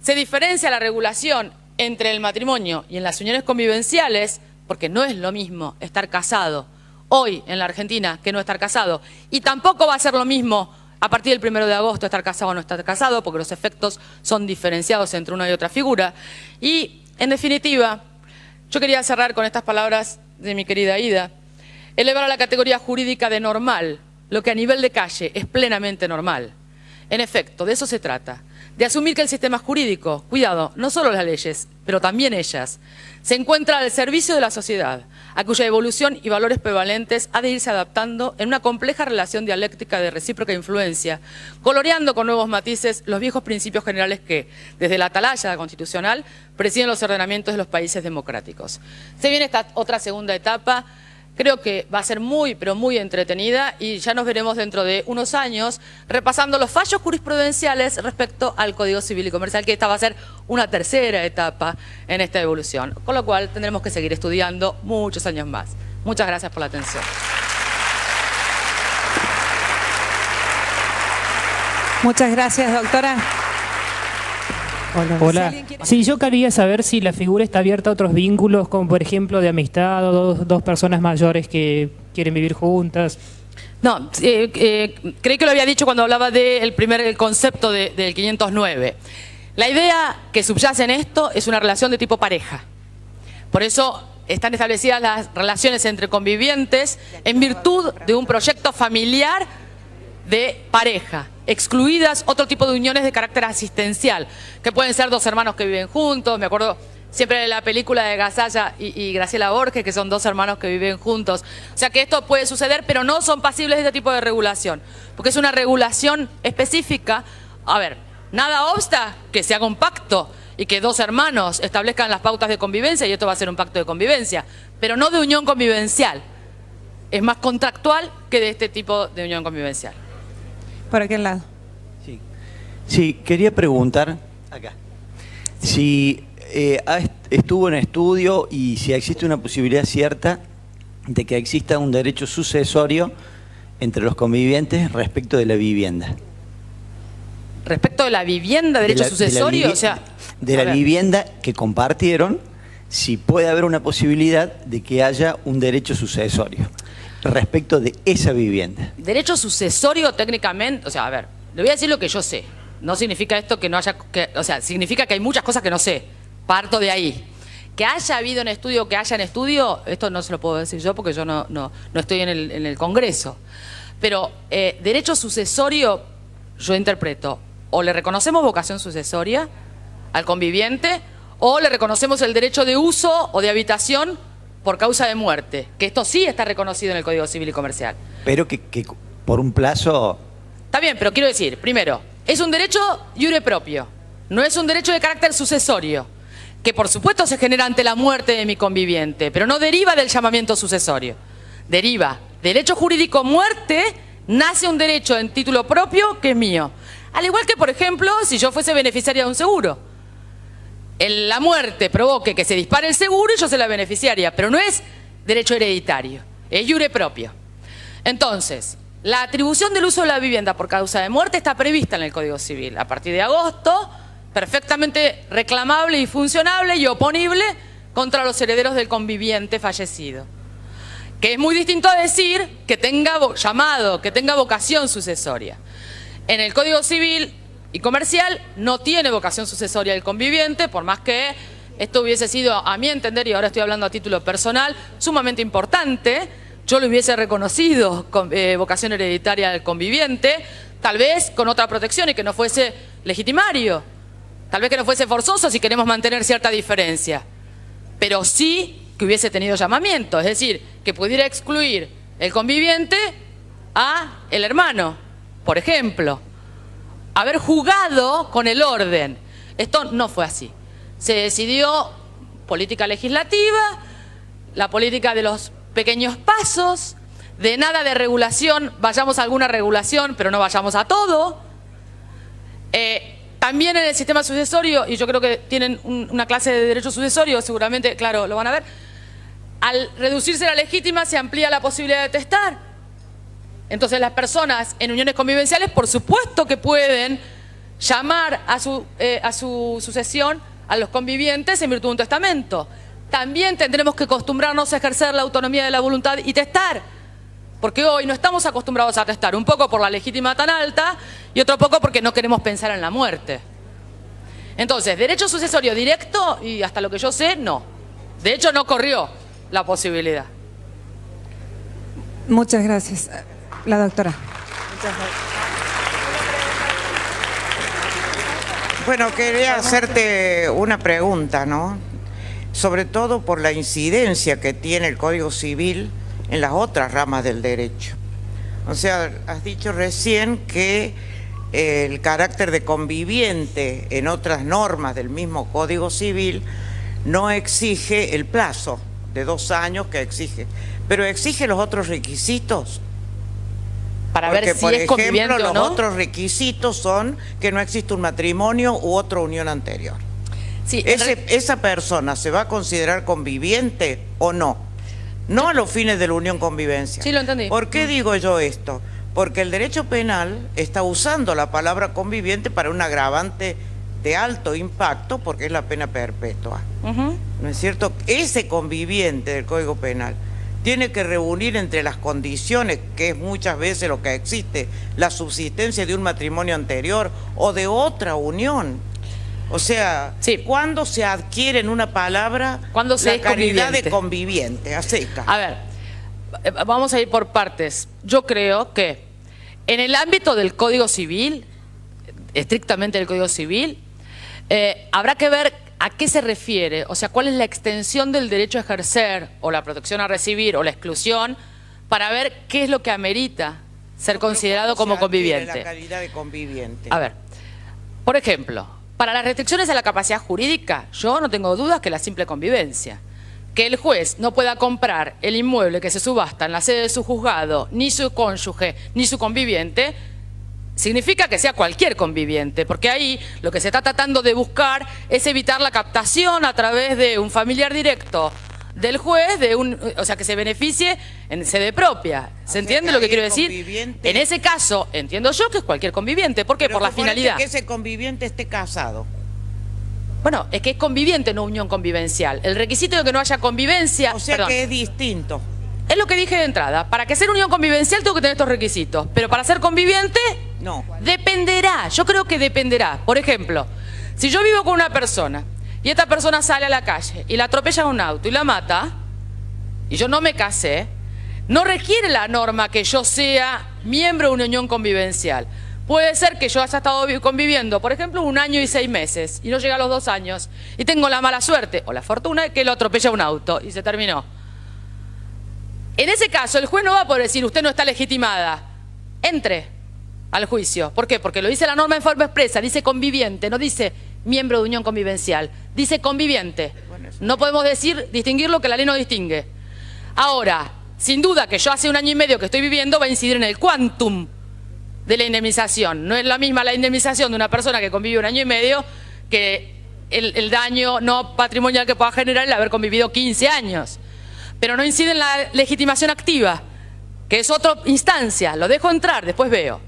Speaker 2: Se diferencia la regulación entre el matrimonio y en las uniones convivenciales, porque no es lo mismo estar casado hoy en la Argentina que no estar casado. Y tampoco va a ser lo mismo a partir del 1 de agosto estar casado o no estar casado, porque los efectos son diferenciados entre una y otra figura. Y, en definitiva, yo quería cerrar con estas palabras de mi querida Ida. Elevar a la categoría jurídica de normal lo que a nivel de calle es plenamente normal. En efecto, de eso se trata. De asumir que el sistema jurídico, cuidado, no solo las leyes, pero también ellas, se encuentra al servicio de la sociedad, a cuya evolución y valores prevalentes ha de irse adaptando en una compleja relación dialéctica de recíproca influencia, coloreando con nuevos matices los viejos principios generales que, desde la atalaya constitucional, presiden los ordenamientos de los países democráticos. Se viene esta otra segunda etapa. Creo que va a ser muy, pero muy entretenida y ya nos veremos dentro de unos años repasando los fallos jurisprudenciales respecto al Código Civil y Comercial, que esta va a ser una tercera etapa en esta evolución, con lo cual tendremos que seguir estudiando muchos años más. Muchas gracias por la atención.
Speaker 1: Muchas gracias, doctora.
Speaker 3: Hola. Sí, yo quería saber si la figura está abierta a otros vínculos, como por ejemplo de amistad o dos personas mayores que quieren vivir juntas.
Speaker 2: No, creí que lo había dicho cuando hablaba del concepto del 509. La idea que subyace en esto es una relación de tipo pareja. Por eso están establecidas las relaciones entre convivientes en virtud de un proyecto familiar de pareja, excluidas otro tipo de uniones de carácter asistencial, que pueden ser dos hermanos que viven juntos. Me acuerdo siempre de la película de Gasalla y Graciela Borges, que son dos hermanos que viven juntos. O sea que esto puede suceder, pero no son pasibles de este tipo de regulación, porque es una regulación específica. A ver, nada obsta que se haga un pacto y que dos hermanos establezcan las pautas de convivencia, y esto va a ser un pacto de convivencia, pero no de unión convivencial. Es más contractual que de este tipo de unión convivencial.
Speaker 1: Por aquel lado.
Speaker 4: Sí, quería preguntar acá si estuvo en estudio y si existe una posibilidad cierta de que exista un derecho sucesorio entre los convivientes respecto de la vivienda.
Speaker 2: Respecto de la vivienda, derecho sucesorio, o sea...
Speaker 4: De la vivienda que compartieron, si puede haber una posibilidad de que haya un derecho sucesorio respecto de esa vivienda.
Speaker 2: Derecho sucesorio técnicamente, o sea, a ver, le voy a decir lo que yo sé. No significa esto que no haya, o sea, significa que hay muchas cosas que no sé. Parto de ahí. Que haya habido en estudio, que haya en estudio, esto no se lo puedo decir yo porque yo no estoy en el Congreso. Pero derecho sucesorio, yo interpreto, o le reconocemos vocación sucesoria al conviviente, o le reconocemos el derecho de uso o de habitación por causa de muerte, que esto sí está reconocido en el Código Civil y Comercial.
Speaker 4: Pero que por un plazo...
Speaker 2: Está bien, pero quiero decir, primero, es un derecho iure propio, no es un derecho de carácter sucesorio, que por supuesto se genera ante la muerte de mi conviviente, pero no deriva del llamamiento sucesorio. Deriva del hecho jurídico muerte, nace un derecho en título propio que es mío. Al igual que, por ejemplo, si yo fuese beneficiaria de un seguro. La muerte provoque que se dispare el seguro y yo soy la beneficiaria, pero no es derecho hereditario, es iure propio. Entonces, la atribución del uso de la vivienda por causa de muerte está prevista en el Código Civil. A partir de agosto, perfectamente reclamable y funcionable y oponible contra los herederos del conviviente fallecido. Que es muy distinto a decir que tenga que tenga vocación sucesoria. En el Código Civil y Comercial no tiene vocación sucesoria el conviviente, por más que esto hubiese sido, a mi entender, y ahora estoy hablando a título personal, sumamente importante. Yo lo hubiese reconocido con vocación hereditaria del conviviente, tal vez con otra protección y que no fuese legitimario, tal vez que no fuese forzoso si queremos mantener cierta diferencia, pero sí que hubiese tenido llamamiento, es decir, que pudiera excluir el conviviente a el hermano, por ejemplo. Haber jugado con el orden. Esto no fue así. Se decidió política legislativa, la política de los pequeños pasos, de nada de regulación, vayamos a alguna regulación, pero no vayamos a todo. También en el sistema sucesorio, y yo creo que tienen una clase de derecho sucesorio, seguramente, claro, lo van a ver, al reducirse la legítima se amplía la posibilidad de testar. Entonces las personas en uniones convivenciales, por supuesto que pueden llamar a su sucesión a los convivientes en virtud de un testamento. También tendremos que acostumbrarnos a ejercer la autonomía de la voluntad y testar, porque hoy no estamos acostumbrados a testar, un poco por la legítima tan alta y otro poco porque no queremos pensar en la muerte. Entonces, derecho sucesorio directo, y hasta lo que yo sé, no. De hecho, no corrió la posibilidad.
Speaker 1: Muchas gracias. La doctora.
Speaker 5: Bueno, quería hacerte una pregunta, ¿no? Sobre todo por la incidencia que tiene el Código Civil en las otras ramas del derecho. O sea, has dicho recién que el carácter de conviviente en otras normas del mismo Código Civil no exige el plazo de 2 años que exige, pero exige los otros requisitos.
Speaker 2: Para
Speaker 5: porque,
Speaker 2: ver si
Speaker 5: por
Speaker 2: es
Speaker 5: ejemplo,
Speaker 2: conviviente o
Speaker 5: los
Speaker 2: no.
Speaker 5: otros requisitos son que no existe un matrimonio u otra unión anterior.
Speaker 2: Sí,
Speaker 5: ¿Esa persona se va a considerar conviviente o no? No a los fines de la unión convivencia.
Speaker 2: Sí, lo entendí.
Speaker 5: ¿Por qué digo yo esto? Porque el derecho penal está usando la palabra conviviente para un agravante de alto impacto, porque es la pena perpetua. ¿No es cierto? Ese conviviente del Código Penal tiene que reunir entre las condiciones, que es muchas veces lo que existe, la subsistencia de un matrimonio anterior o de otra unión. O sea,
Speaker 2: sí.
Speaker 5: ¿cuándo se adquiere en una palabra
Speaker 2: ¿Cuándo se
Speaker 5: la
Speaker 2: es
Speaker 5: calidad
Speaker 2: conviviente?
Speaker 5: de conviviente? A seca.
Speaker 2: A ver, vamos a ir por partes. Yo creo que en el ámbito del Código Civil, estrictamente del Código Civil, habrá que ver a qué se refiere, o sea, cuál es la extensión del derecho a ejercer, o la protección a recibir, o la exclusión, para ver qué es lo que amerita ser considerado como conviviente.
Speaker 5: La calidad de conviviente.
Speaker 2: A ver, por ejemplo, para las restricciones a la capacidad jurídica, yo no tengo dudas que la simple convivencia. Que el juez no pueda comprar el inmueble que se subasta en la sede de su juzgado, ni su cónyuge, ni su conviviente, significa que sea cualquier conviviente, porque ahí lo que se está tratando de buscar es evitar la captación a través de un familiar directo del juez, o sea, que se beneficie en sede propia. ¿Se entiende lo que quiero decir? En ese caso, entiendo yo que es cualquier conviviente. ¿Por qué? Por la finalidad.
Speaker 5: Que ese conviviente esté casado.
Speaker 2: Bueno, es que es conviviente, no unión convivencial. El requisito de que no haya convivencia...
Speaker 5: O sea, que es distinto.
Speaker 2: Es lo que dije de entrada. Para que sea unión convivencial tengo que tener estos requisitos. Pero para ser conviviente,
Speaker 5: no.
Speaker 2: Dependerá. Yo creo que dependerá. Por ejemplo, si yo vivo con una persona y esta persona sale a la calle y la atropella un auto y la mata, y yo no me casé, no requiere la norma que yo sea miembro de una unión convivencial. Puede ser que yo haya estado conviviendo, por ejemplo, 1 año y 6 meses, y no llega a los 2 años, y tengo la mala suerte o la fortuna de que lo atropella un auto, y se terminó. En ese caso, el juez no va a poder decir, usted no está legitimada, entre al juicio. ¿Por qué? Porque lo dice la norma en forma expresa, dice conviviente, no dice miembro de unión convivencial, dice conviviente. No podemos distinguir lo que la ley no distingue. Ahora, sin duda que yo hace 1 año y medio que estoy viviendo va a incidir en el quantum de la indemnización. No es la misma la indemnización de una persona que convive 1 año y medio que el daño no patrimonial que pueda generar el haber convivido 15 años. Pero no incide en la legitimación activa, que es otra instancia. Lo dejo entrar, después veo.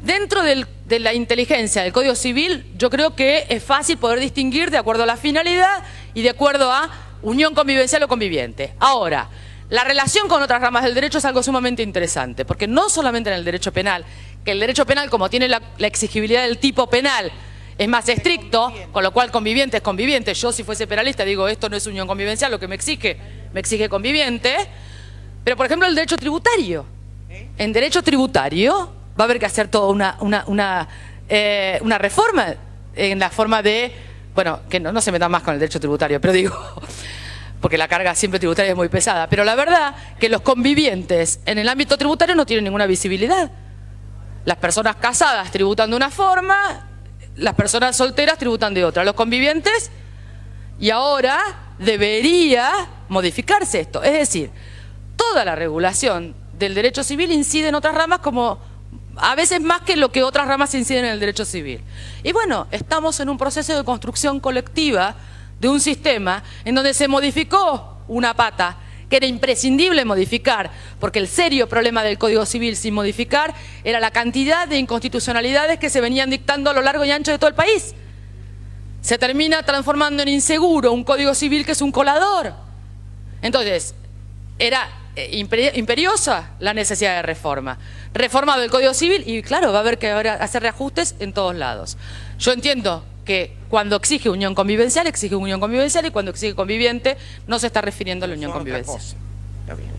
Speaker 2: Dentro de la inteligencia del Código Civil, yo creo que es fácil poder distinguir de acuerdo a la finalidad y de acuerdo a unión convivencial o conviviente. Ahora, la relación con otras ramas del derecho es algo sumamente interesante, porque no solamente en el derecho penal, que el derecho penal, como tiene la exigibilidad del tipo penal, es más estricto, con lo cual conviviente es conviviente. Yo, si fuese penalista, digo, esto no es unión convivencial, lo que me exige conviviente. Pero, por ejemplo, el derecho tributario. En derecho tributario va a haber que hacer toda una reforma en la forma de, bueno, que no se metan más con el derecho tributario, pero digo, porque la carga siempre tributaria es muy pesada. Pero la verdad que los convivientes en el ámbito tributario no tienen ninguna visibilidad. Las personas casadas tributan de una forma, las personas solteras tributan de otra. Los convivientes, y ahora debería modificarse esto. Es decir, toda la regulación del derecho civil incide en otras ramas como a veces más que lo que otras ramas inciden en el derecho civil. Y bueno, estamos en un proceso de construcción colectiva de un sistema en donde se modificó una pata que era imprescindible modificar, porque el serio problema del Código Civil sin modificar era la cantidad de inconstitucionalidades que se venían dictando a lo largo y ancho de todo el país. Se termina transformando en inseguro un Código Civil que es un colador. Entonces, era imperiosa la necesidad de reforma. Reformado el Código Civil y claro, va a haber que hacer reajustes en todos lados. Yo entiendo que cuando exige unión convivencial y cuando exige conviviente no se está refiriendo a la unión convivencial.
Speaker 5: Está bien.